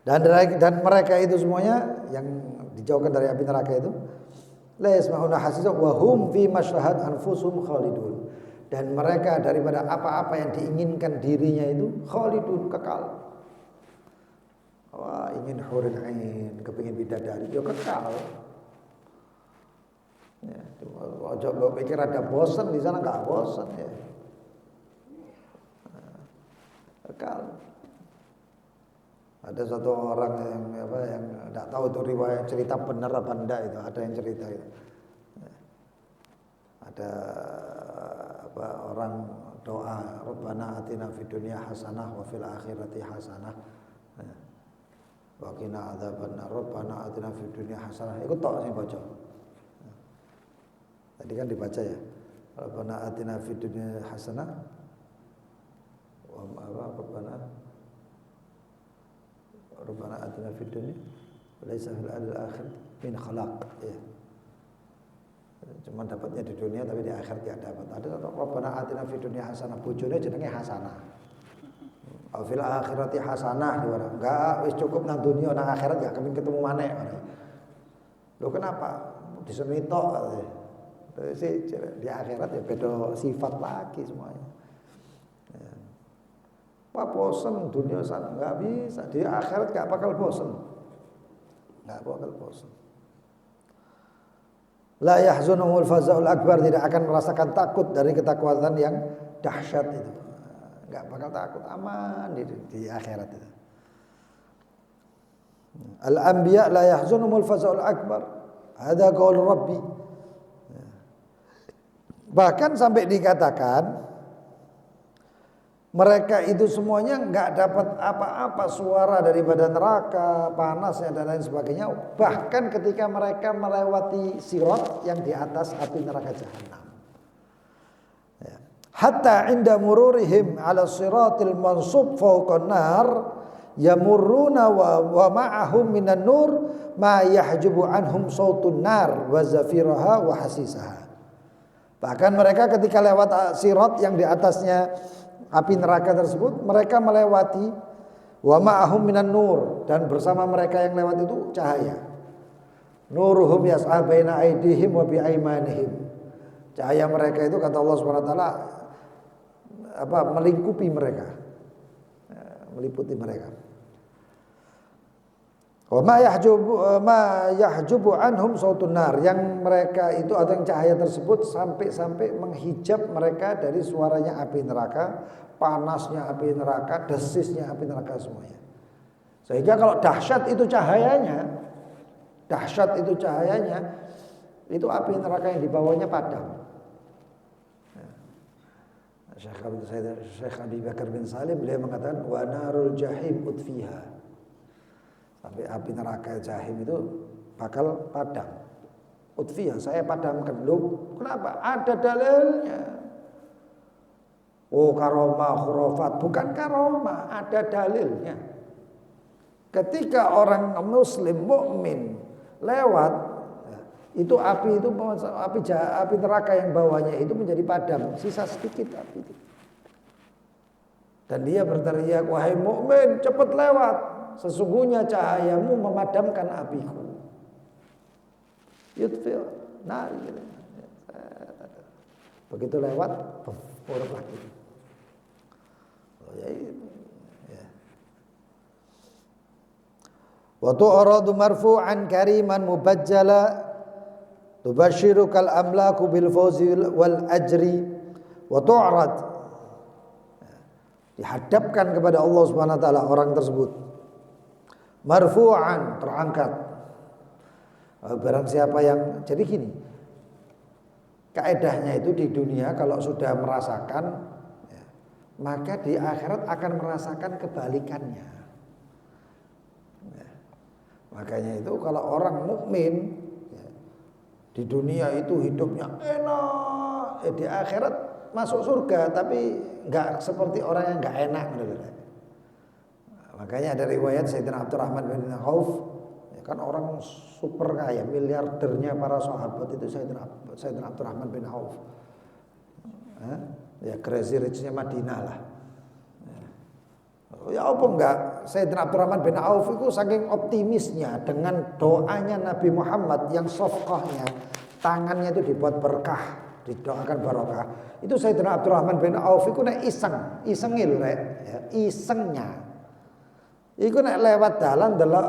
Dan mereka itu semuanya yang dijauhkan dari api neraka itu la yasma'una hasisaha wa hum fi mashtahat anfusuhum khalidun. Dan mereka daripada apa-apa yang diinginkan dirinya itu khalidun, kekal. Wah, ingin hurul ain, kepingin bidadari, ya kekal. Ya, coba pikir ada bosan di sana, enggak bosan ya. Kekal. Ada satu orang yang enggak tahu itu riwayat cerita benar apa enggak itu, ada yang cerita itu. Ada orang doa Rabbana atina fid dunya hasanah wa fil akhirati hasanah wa qina adzabannar. Rabbana atina fid dunya hasanah. Iku tok sing baca. Tadi kan dibaca ya. Rabbana atina fid dunya hasanah wa Rabbana atina fid dunya wa laisa fil akhir min khalaq. Ya. Cuma dapatnya di dunia tapi di akhirat tidak dapat. Ada Rabbana atina fid dunya hasanah, bojone jenenge hasanah. Fil akhirati hasanah diwara. Enggak, wis cukup nang dunia, nang akhirat enggak kepengin ketemu maneh. Lho kenapa? Diseni tok. Terus di akhirat ya beda sifat lagi semuanya. Ya. Pak bosan dunia sana enggak bisa, di akhirat enggak bakal bosan. Enggak bakal bosan. La yahzunuhul fazaul akbar, tidak akan merasakan takut dari ketakutan yang dahsyat itu. Enggak bakal takut, aman di akhirat itu. Al-anbiya la yahzunuhul fazaul akbar. Hadza qaul Rabbi. Bahkan sampai dikatakan mereka itu semuanya enggak dapat apa-apa suara daripada neraka, panasnya dan lain sebagainya. Bahkan ketika mereka melewati sirat yang di atas api neraka jahanam. Ya. Hatta inda mururihim ala siratil mansub fawqan nar yamurruna wa ma'ahum minan nur ma yahjubu anhum sautun nar wa zafiraha wa hasisaha. Bahkan mereka ketika lewat sirat yang di atasnya api neraka tersebut, mereka melewati wa ma'ahum minan nur, dan bersama mereka yang lewat itu cahaya. Nuruhum yas'a baina aydihim wa bi aymanihim. Cahaya mereka itu kata Allah Subhanahu wa taala melingkupi mereka. Meliputi mereka. Wa ma yahjubu anhum sautun nar, yang mereka itu atau yang cahaya tersebut sampai menghijab mereka dari suaranya api neraka, panasnya api neraka, desisnya api neraka semuanya. Sehingga kalau dahsyat itu cahayanya, itu api neraka yang dibawanya padam. Syekh Abi Bakar bin Salim beliau mengatakan wa narul jahim utfiha. Sampai api neraka jahim itu bakal padam. Utfiyah, saya padamkan. Loh, kenapa? Ada dalilnya. Oh, karomah, khurafat. Bukan karomah, ada dalilnya. Ketika orang muslim, mukmin lewat, itu api neraka yang bawahnya itu menjadi padam. Sisa sedikit api itu. Dan dia berteriak, wahai mukmin, cepat lewat. Sesungguhnya cahayamu memadamkan apiku. Yudfil nari. Begitu lewat, urut lagi. Wa tu'radu marfu'an kariman mubajjala tubashshirukal amlaku bil fawzi wal ajri wa tu'rad. Dihadapkan kepada Allah Subhanahu wa taala orang tersebut. Marfu'an, terangkat. Barang siapa yang, jadi gini, kaedahnya itu di dunia kalau sudah merasakan, ya, maka di akhirat akan merasakan kebalikannya. Ya. Makanya itu kalau orang mukmin ya, di dunia itu hidupnya enak, di akhirat masuk surga, tapi nggak seperti orang yang nggak enak. Makanya ada riwayat Sayyidina Abdurrahman bin Auf, ya kan orang super kaya, miliardernya para sahabat itu Sayyidina Abdurrahman bin Auf. Ya crazy rich-nya Madinah lah. Ya apa enggak, Sayyidina Abdurrahman bin Auf itu saking optimisnya dengan doanya Nabi Muhammad yang sofqahnya, tangannya itu dibuat berkah, didoakan barokah. Itu Sayyidina Abdurrahman bin Auf itu nek isengnya lho rek, ya, isengnya. Iku nek lewat dalan delok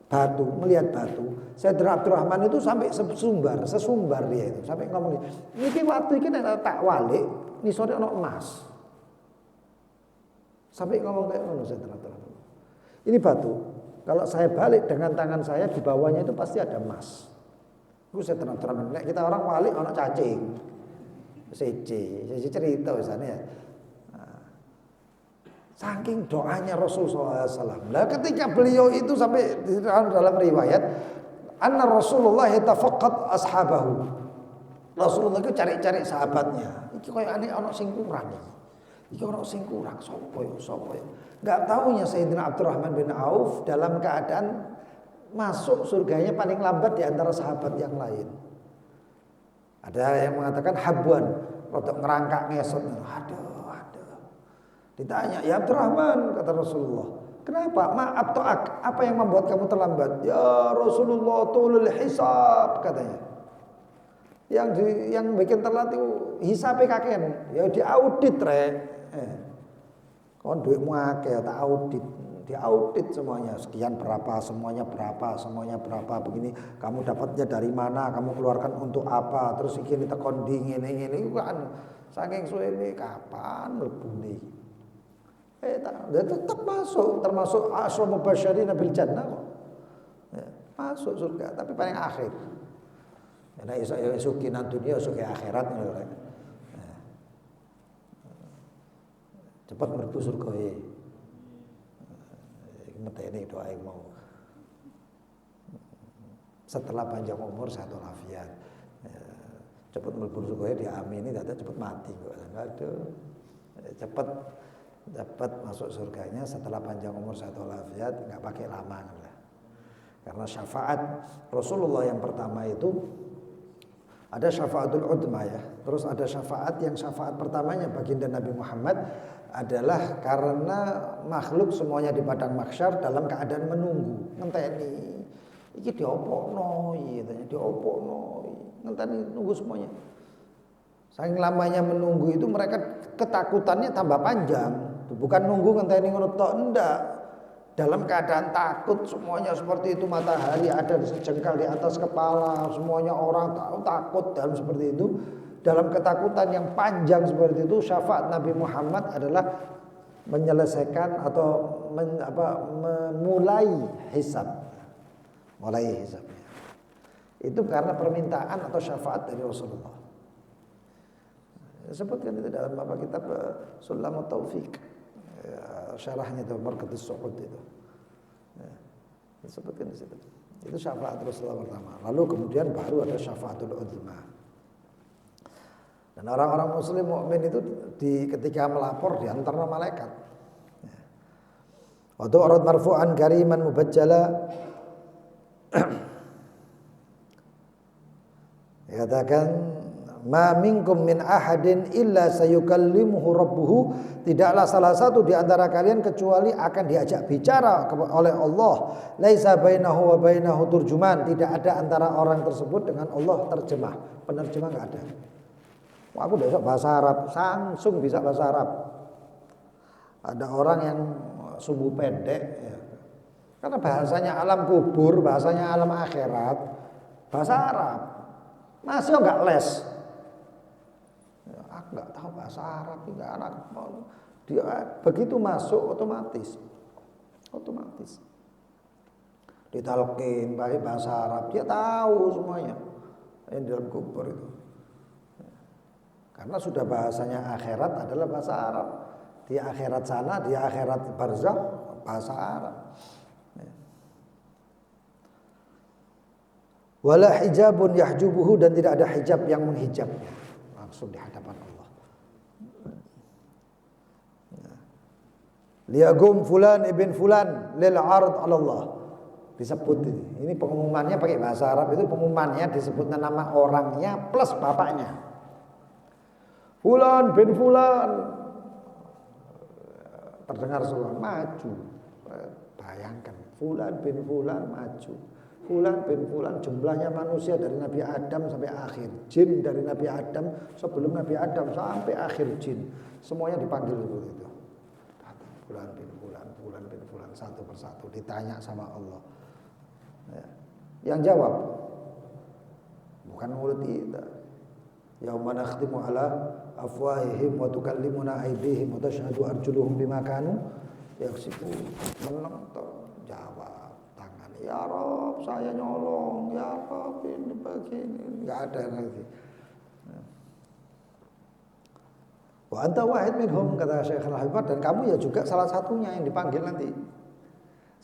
batu, melihat batu. Sayyidina Abdurrahman itu sampai sesumbar dia itu, sampai ngomong, "Niki waktu iki nek tak walik, nisore ana emas." Sampai ngomong kayak ngono Sayyidina Abdurrahman. Ini batu, kalau saya balik dengan tangan saya di bawahnya itu pasti ada emas. Itu Sayyidina Abdurrahman. Nek kita orang walik ana cacing. Siji cerita misalnya ya. Saking doanya Rasulullah SAW. Nah, ketika beliau itu sampai dalam riwayat, anna Rasulullah tafaqqat ashabahu. Rasulullah itu cari-cari sahabatnya. Iki koyo aneh ana sing kurang iki. Iki ana sing kurang sapa ya? Enggak taunya Sayyidina Abdurrahman bin Auf dalam keadaan masuk surganya paling lambat di antara sahabat yang lain. Ada yang mengatakan habuan, rodok ngerangkak ngesot. Aduh. Ditanya, "Ya Abdurrahman," kata Rasulullah, "kenapa? Maaf to'ak, apa yang membuat kamu terlambat?" "Ya Rasulullah, tulul hisab," katanya. Yang bikin telat itu hisabnya kakean, ya diaudit rek. Kon duitmu akeh tak audit. Diaudit semuanya, sekian berapa, semuanya berapa, begini, kamu dapatnya dari mana, kamu keluarkan untuk apa, terus iki ditekon ngene kan saking suwe ini kapan mlebune. Tetap masuk, termasuk asyra mubasysyirin bil jannah kok. Ya, masuk surga, tapi paling akhir. Karena iso kinan dunia, iso ke akhirat ngono rek. Cepat mlebu surga e. Metene doa yang mau. Setelah panjang umur sehat walafiat. Cepat mlebu surga e diamini dadi cepat mati kok. Aduh. Cepat masuk surganya setelah panjang umur sehat walafiat, enggak pakai lama lah. Karena syafaat Rasulullah yang pertama itu ada syafaatul udma ya. Terus ada syafaat yang syafaat pertamanya baginda Nabi Muhammad adalah karena makhluk semuanya di padang mahsyar dalam keadaan menunggu, ngenteni. Iki diopokno, ngenteni nunggu semuanya. Saking lamanya menunggu itu mereka ketakutannya tambah panjang. Bukan nunggu ngenteni ngono tok, enggak. Dalam keadaan takut semuanya seperti itu, matahari ada sejengkal di atas kepala, semuanya orang takut dalam seperti itu. Dalam ketakutan yang panjang seperti itu, syafaat Nabi Muhammad adalah menyelesaikan atau memulai hisab. Mulai hisabnya. Itu karena permintaan atau syafaat dari Rasulullah. Sebutkan itu dalam kitab Sulamut Taufik. Syarahnya itu Marqatus Su'ud itu. Disebutkan di situ. Itu syafaat Rasulullah pertama. Lalu kemudian baru ada syafaatul uzma. Dan orang-orang muslim mukmin itu ketika melapor diantar malaikat. Wa tu'rad marfu'an kariman mubajjala. Dikatakan ma minkum min ahadin illa sayukallimuhu rabbuhu, tidaklah salah satu di antara kalian kecuali akan diajak bicara oleh Allah. Laisa bainahu wa bainahu turjuman, tidak ada antara orang tersebut dengan Allah terjemah, penerjemah enggak ada. Wah, aku besok bahasa Arab, langsung bisa bahasa Arab. Ada orang yang sumbu pendek ya. Karena bahasanya alam kubur, bahasanya alam akhirat, bahasa Arab. Masih enggak les. Aku nggak tahu bahasa Arab, nggak anak dia begitu masuk otomatis ditalkin pakai bahasa Arab, dia tahu semuanya yang di dalam kubur itu, karena sudah bahasanya akhirat adalah bahasa Arab. Di akhirat sana, di akhirat barzakh bahasa Arab. Wala hijabun yahjubuhu, dan tidak ada hijab yang menghijabnya, langsung di hadapan Allah. Liyagum fulan ibn fulan lil ard 'ala Allah. Disebut ini pengumumannya pakai bahasa Arab, itu pengumumannya disebutnya nama orangnya plus bapaknya. Fulan bin fulan, terdengar suara maju. Bayangkan, fulan bin fulan maju. Fulan bin fulan, jumlahnya manusia dari Nabi Adam sampai akhir, jin dari Nabi Adam sebelum Nabi Adam sampai akhir jin, semuanya dipanggil begitu. Fulan bin fulan, fulan bin fulan, satu persatu ditanya sama Allah. Ya. Yang jawab bukan mulut kita. Yauma nakhtimu ala afwahihim wa tukallimuna aydihim wa tashhadu arjuluhum bima kanu yaksibun. Menang jawab tangan, ya Rob saya nyolong, ya Rob ini begini, enggak ada nanti. Wa anta wahid minhum, kata Syekh Al-Habib, dan kamu ya juga salah satunya yang dipanggil nanti.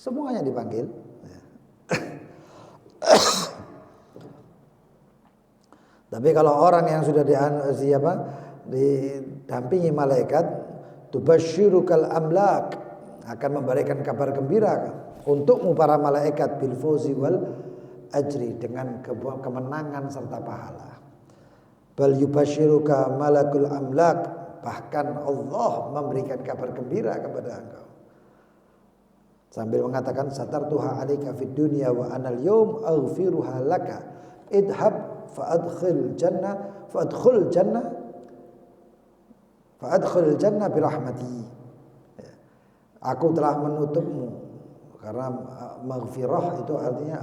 Semuanya dipanggil. Tapi kalau orang yang sudah didampingi malaikat, tubasyirukal amlak, akan memberikan kabar gembira untukmu para malaikat bil fawzi wal ajri, dengan kemenangan serta pahala. Bal yubasyiruka malakul amlak, bahkan Allah memberikan kabar gembira kepada engkau. Sambil mengatakan satartuha 'alaika fid dunya wa anal yawm aghfiruha laka idhab fa'adkhil jannah birahmati. Aku telah menutupmu, karena maghfirah itu artinya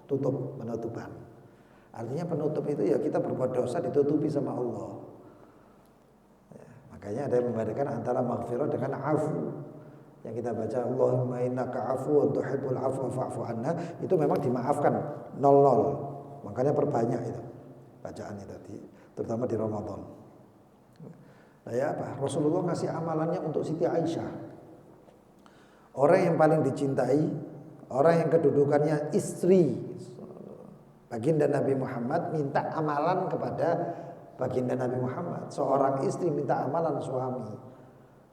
tutup, penutupan. Artinya penutup itu ya kita berbuat dosa ditutupi sama Allah. Makanya ada yang membedakan antara maghfirah dengan afu. Yang kita baca Allahumma innaka afuwun tuhibbul afwa fa'fu anna, itu memang dimaafkan 00. Makanya perbanyak itu bacaan itu, terutama di Ramadan. Nah ya apa? Rasulullah ngasih amalannya untuk Siti Aisyah, orang yang paling dicintai, orang yang kedudukannya istri baginda Nabi Muhammad, minta amalan kepada baginda Nabi Muhammad. Seorang istri minta amalan suami.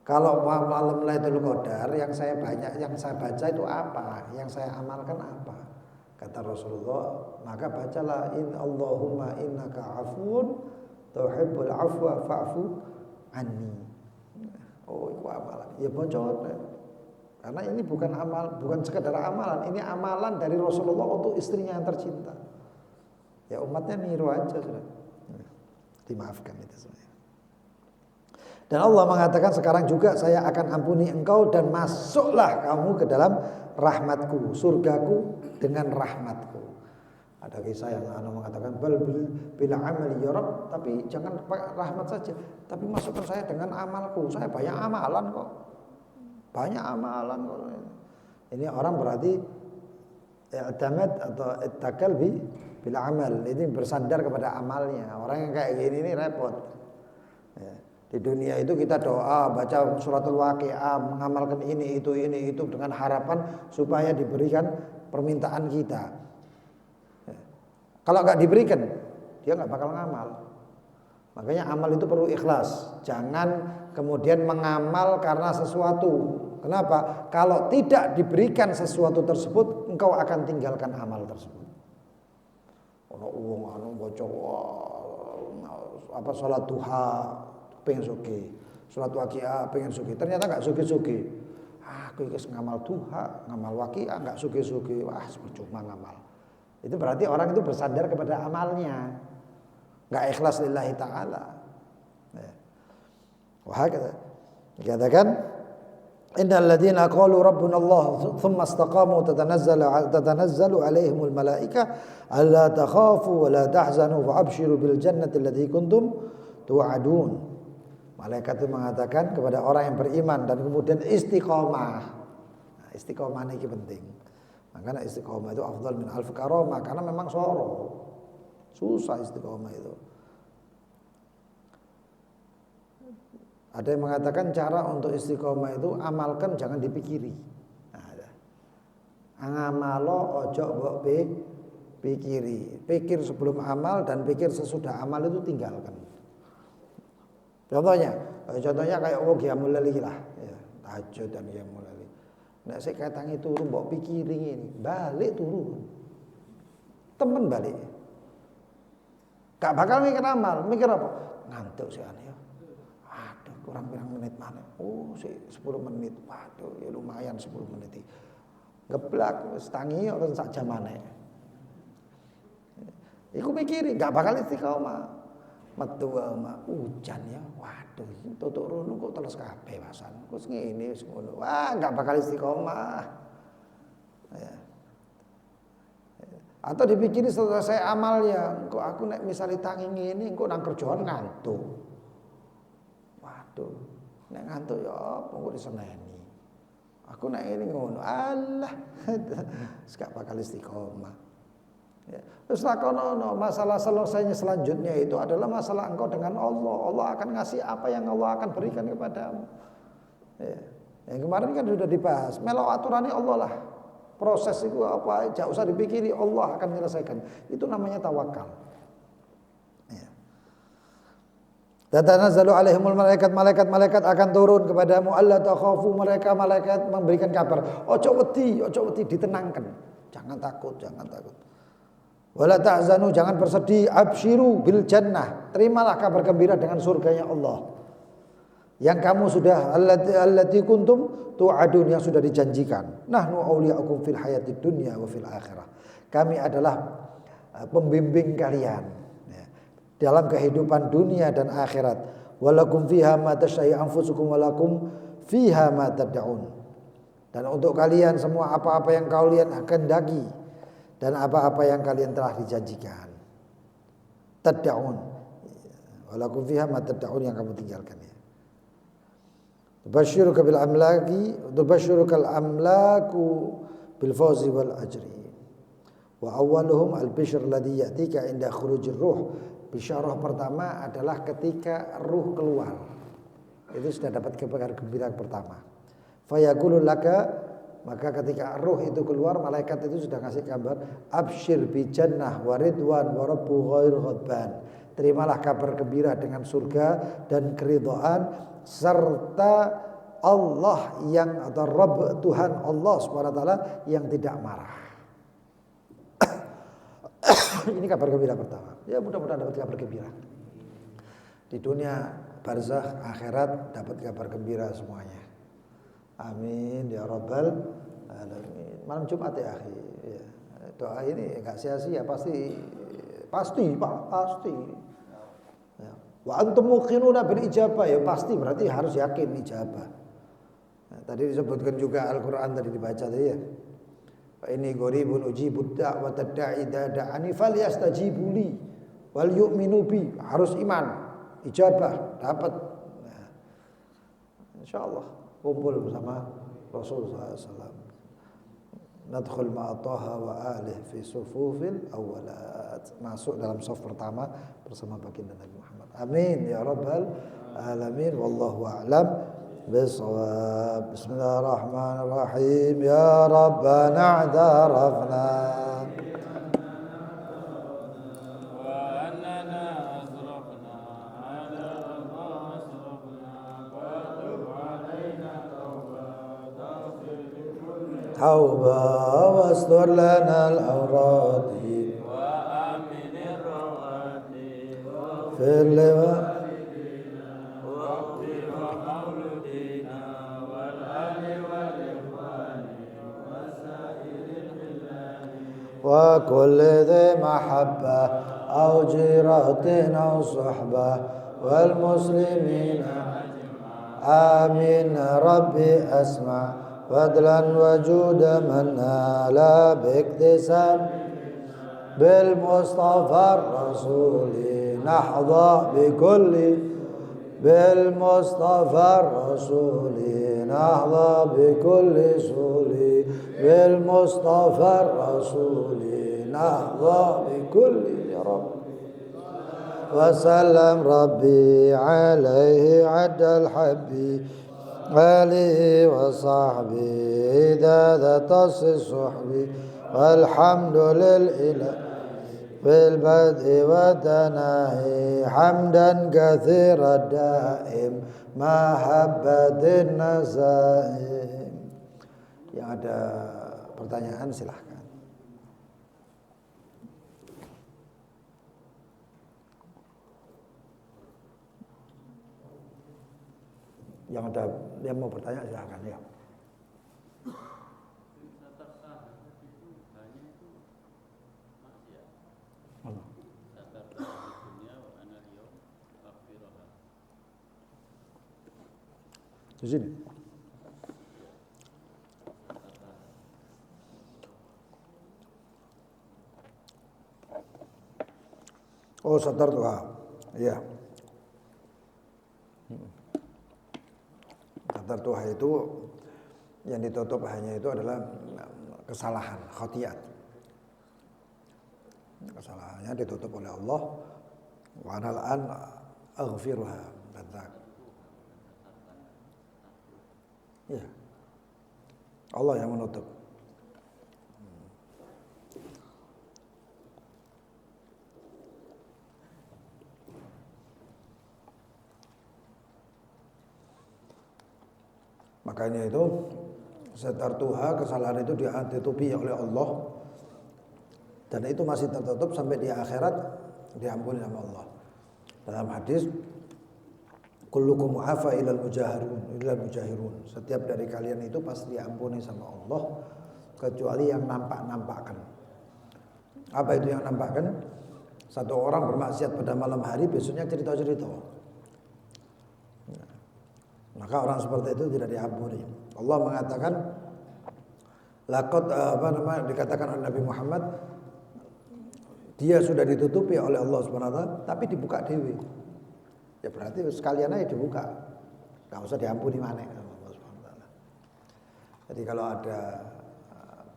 Kalau malam Lailatul Qadar yang saya baca itu apa? Yang saya amalkan apa? Kata Rasulullah, maka bacalah in Allahumma innaka afuwun tuhibbul afwa fa'fu anni. Oh, itu amalan. Ya bocor. Karena ini bukan sekedar amalan, ini amalan dari Rasulullah untuk istrinya yang tercinta. Ya umatnya niru aja sudah. Dimaafkan itu sebenarnya. Dan Allah mengatakan sekarang juga saya akan ampuni engkau dan masuklah kamu ke dalam rahmatku, surgaku dengan rahmatku. Ada kisah yang mengatakan bal bila amali ya Rabb, tapi jangan pakai rahmat saja, tapi masukkan saya dengan amalku. Saya banyak amalan kok. Banyak amalan kok. Ini orang berarti i'tamad atau ittakal bil amal. Ini bersandar kepada amalnya. Orang yang kayak gini ini repot. Ya. Di dunia itu kita doa, baca suratul waqiah, mengamalkan ini itu dengan harapan supaya diberikan permintaan kita. Ya. Kalau nggak diberikan, dia nggak bakal ngamal. Makanya amal itu perlu ikhlas. Jangan kemudian mengamal karena sesuatu. Kenapa? Kalau tidak diberikan sesuatu tersebut, engkau akan tinggalkan amal tersebut. Ono uang baca salat duha pengen suki, salat waqiah pengen suki, ternyata nggak suki. Aku ikut ngamal duha, ngamal waqiah nggak suki. Wah, cuma ngamal. Itu berarti orang itu bersandar kepada amalnya, nggak ikhlas lillahi ta'ala. Wah, dikatakan innal ladzina qalu rabbuna Allah tsumma istaqamu tatanazzalu alaihimul malaika alla takhafu wa la tahzanu wa abshiru bil jannati allati kuntum tu'adun. Malaikat itu mengatakan kepada orang yang beriman dan kemudian istiqomah. Nah, istiqomah ini penting. Makanya istiqomah itu afdal min alf karamah, karena memang susah istiqomah itu. Ada yang mengatakan cara untuk istiqomah itu amalkan jangan dipikiri. Nah, ngamalo ojo mbok Pikir sebelum amal dan pikir sesudah amal itu tinggalkan. Contohnya kayak qiyamul lail lah, ya, tahajud dan qiyamul lail. Nek sik katange turu mbok pikiri ngene, balik turu. Temen balik. Gak bakal mikir amal, mikir apa? Ngantuk sih aneh ya. Aduh, kurang pirang menit mana? Oh, sih 10 menit. Waduh, ya lumayan 10 menit. Geblak wis tangi orang sak jam maneh. Iku mikiri, gak bakal istiqomah. Metu hujan ya. Waduh, tutuk rono kok terus kabeh wasan. Kok ngene wis ngono. Wah, gak bakal istiqomah. Ya. Atau dipikiri selesai amalnya, kok aku nek misalnya tangi ngene, kok nang kerjaan ngantuk. Waduh, nek ngantuk ya apa kok diseneni. Aku nek ngene ngono, alah, gak bakal istiqomah. Ya. Terus lakonono, masalah selesainya selanjutnya itu adalah masalah engkau dengan Allah. Allah akan ngasih apa yang Allah akan berikan kepadamu. Ya. Yang kemarin kan sudah dibahas, melok aturannya Allah lah. Proses itu apa, jangan usah dipikiri, Allah akan menyelesaikan. Itu namanya tawakal. Ya. Tatanazzalu alaihimul malaikat akan turun kepadamu, alla takhafu, malaikat memberikan kabar. Ojo wedi, ditenangkan. Jangan takut. Wala tahzanu, jangan bersedih, absyiru bil jannah. Terimalah kabar gembira dengan surganya Allah. Yang kamu sudah allati kuntum tu'adun, yang sudah dijanjikan. Nahnu auliya'ukum fil hayatid dunya wa fil akhirah. Kami adalah pembimbing kalian ya, dalam kehidupan dunia dan akhirat. Walakum fiha ma tashtahi anfusukum walakum fiha ma tad'un. Dan untuk kalian semua apa-apa yang kalian kehendaki dan apa-apa yang kalian telah dijanjikan. Tad'un. Walakum fiha ma tad'un, yang kamu tinggalkan ya. Tubashiruka bil amlaku bil fawzi wal ajri. Wa awwaluhum al bishr alladhi ya'tika inda khurujir ruh. Bisyarah pertama adalah ketika ruh keluar. Itu sudah dapat kabar gembira pertama. Fayaqulu laka, maka ketika ruh itu keluar, malaikat itu sudah ngasih kabar, absyir bi jannah wa ridwan wa rabbu ghair ghadban. Terimalah kabar gembira dengan surga dan keridhaan serta Allah yang, atau Rabb, Tuhan Allah SWT yang tidak marah. Ini kabar gembira pertama. Ya, mudah-mudahan dapat kabar gembira. Di dunia barzakh, akhirat dapat kabar gembira semuanya. Amin ya rabbal alamin. Malam Jumat ya akhi. Ya. Doa ini enggak sia-sia, pasti Pak, pasti. Ya. Wa antum muqinuna bil ijabah, ya pasti, berarti harus yakin ijabah. Nah, tadi disebutkan juga Al-Qur'an tadi dibaca tadi ya. Fa inni qaribun ujibud da'watad da'i da'ani falyastajibu li wal yu'minu bi. Harus iman, ijabah dapat. Nah, insyaallah kumpul bersama Rasulullah SAW. Nadkhul ma'a Taha wa alihi fi sufufil awwalat. Masuk dalam saf pertama bersama baginda Nabi Muhammad. Amin ya rabbal alamin. Wallahu a'lam bissawab. Bismillahirrahmanirrahim. Ya Rabbana a'tarafna tauba wastur lana al-awradi wa amin ar-rawati wa fil wa kulli dhi mahabba aw jiratin aw suhbah wal muslimina amin rabbi asma' fadlan wajuda man ala biktisab bil mustafa rasuli nahda bikulli bil mustafa rasuli nahda bikulli suli bil mustafa rasuli nahda bikulli ya rabb wa sallam rabbi alaihi adal habbi آله وصحبه إذا ذات الصحب والحمد لله fil bad'i wa tanahi hamdan katsiran daim mahabbatin nasaim. Yang ada pertanyaan silahkan. Yang ada yang mau bertanya silahkan ya. Di sini. Oh, satar tuha. Iya. Satar tuha itu yang ditutup hanya itu adalah kesalahan, khotiat. Kesalahannya ditutup oleh Allah. Wa anal an aghfiruha. Ya. Allah yang menutup. Makanya itu satar tuha, kesalahan itu ditutupi oleh Allah. Dan itu masih tertutup sampai di akhirat diampuni sama Allah. Dalam hadis kullukum mu'afa ilal mujahirun. Setiap dari kalian itu pasti diampuni sama Allah kecuali yang nampak-nampakkan. Apa itu yang nampakkan? Satu orang bermaksiat pada malam hari, besoknya cerita-cerita. Maka orang seperti itu tidak diampuni. Allah mengatakan laqad dikatakan oleh Nabi Muhammad dia sudah ditutupi oleh Allah Subhanahu wa taala tapi dibuka dewe. Ya berarti sekalian aja dibuka. Enggak usah diampuni maneh Allah Subhanahu wa taala. Jadi kalau ada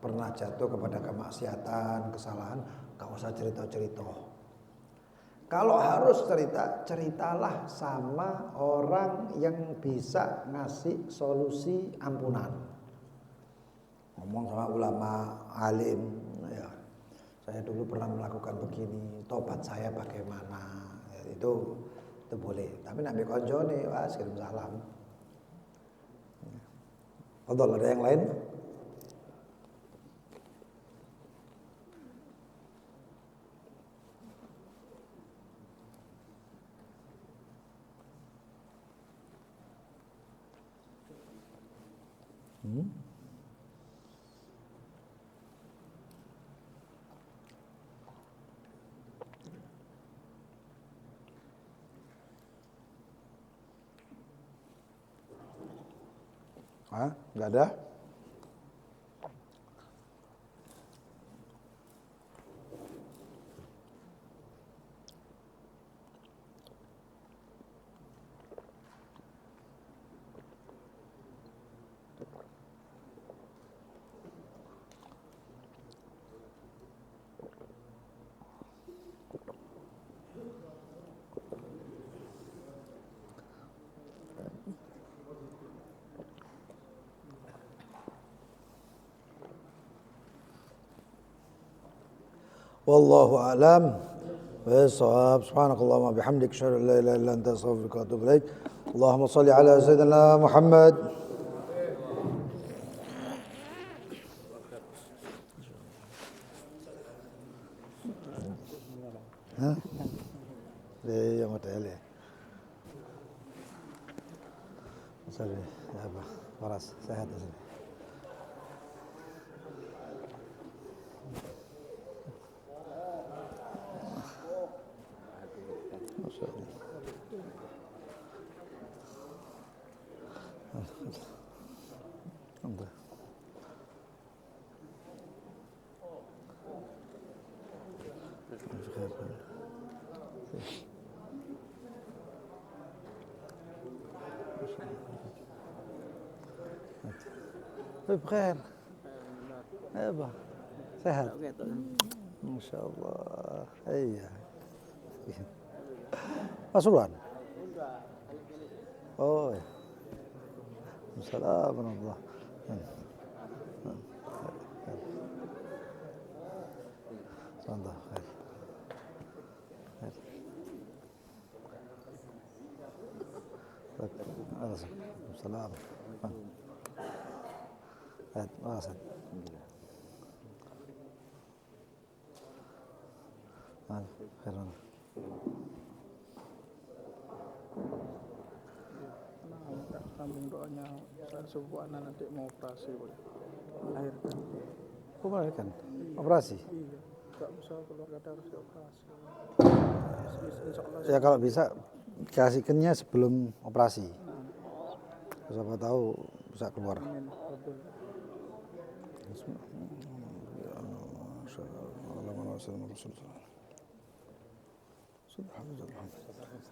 pernah jatuh kepada kemaksiatan, kesalahan, enggak usah cerita-cerita. Kalau harus cerita, ceritalah sama orang yang bisa ngasih solusi ampunan. Ngomong sama ulama, alim, ya. Saya dulu pernah melakukan begini, tobat saya bagaimana? Ya, itu boleh. Tapi nabi konjone, wah kirim salam. Fadhol, ada yang lain? Hah? Enggak ada? Wallahu a'lam. Bissawab. Subhanakallahumma bihamdik asyhadu an la ilaha illa anta astaghfiruka wa atubu ilaik. Allahumma shalli ala sayyidina Muhammad. Hah? Yang model ya. Sorry, ya apa? Waras, sehat di sini. بخير. Apa? Sehat. Masya Allah. Iya. Pasuruan. Oh. Ya. Assalamualaikum. Santai. Salam. Asad. Khairan. Sambung doanya sebuah anak nanti mau operasi melahirkan. Kok melahirkan? Operasi? Iya, nggak bisa keluarga harus dioperasi. Ya kalau bisa kasihkannya sebelum operasi. Siapa tahu bisa keluar. Amin. Betul. Subhanallah.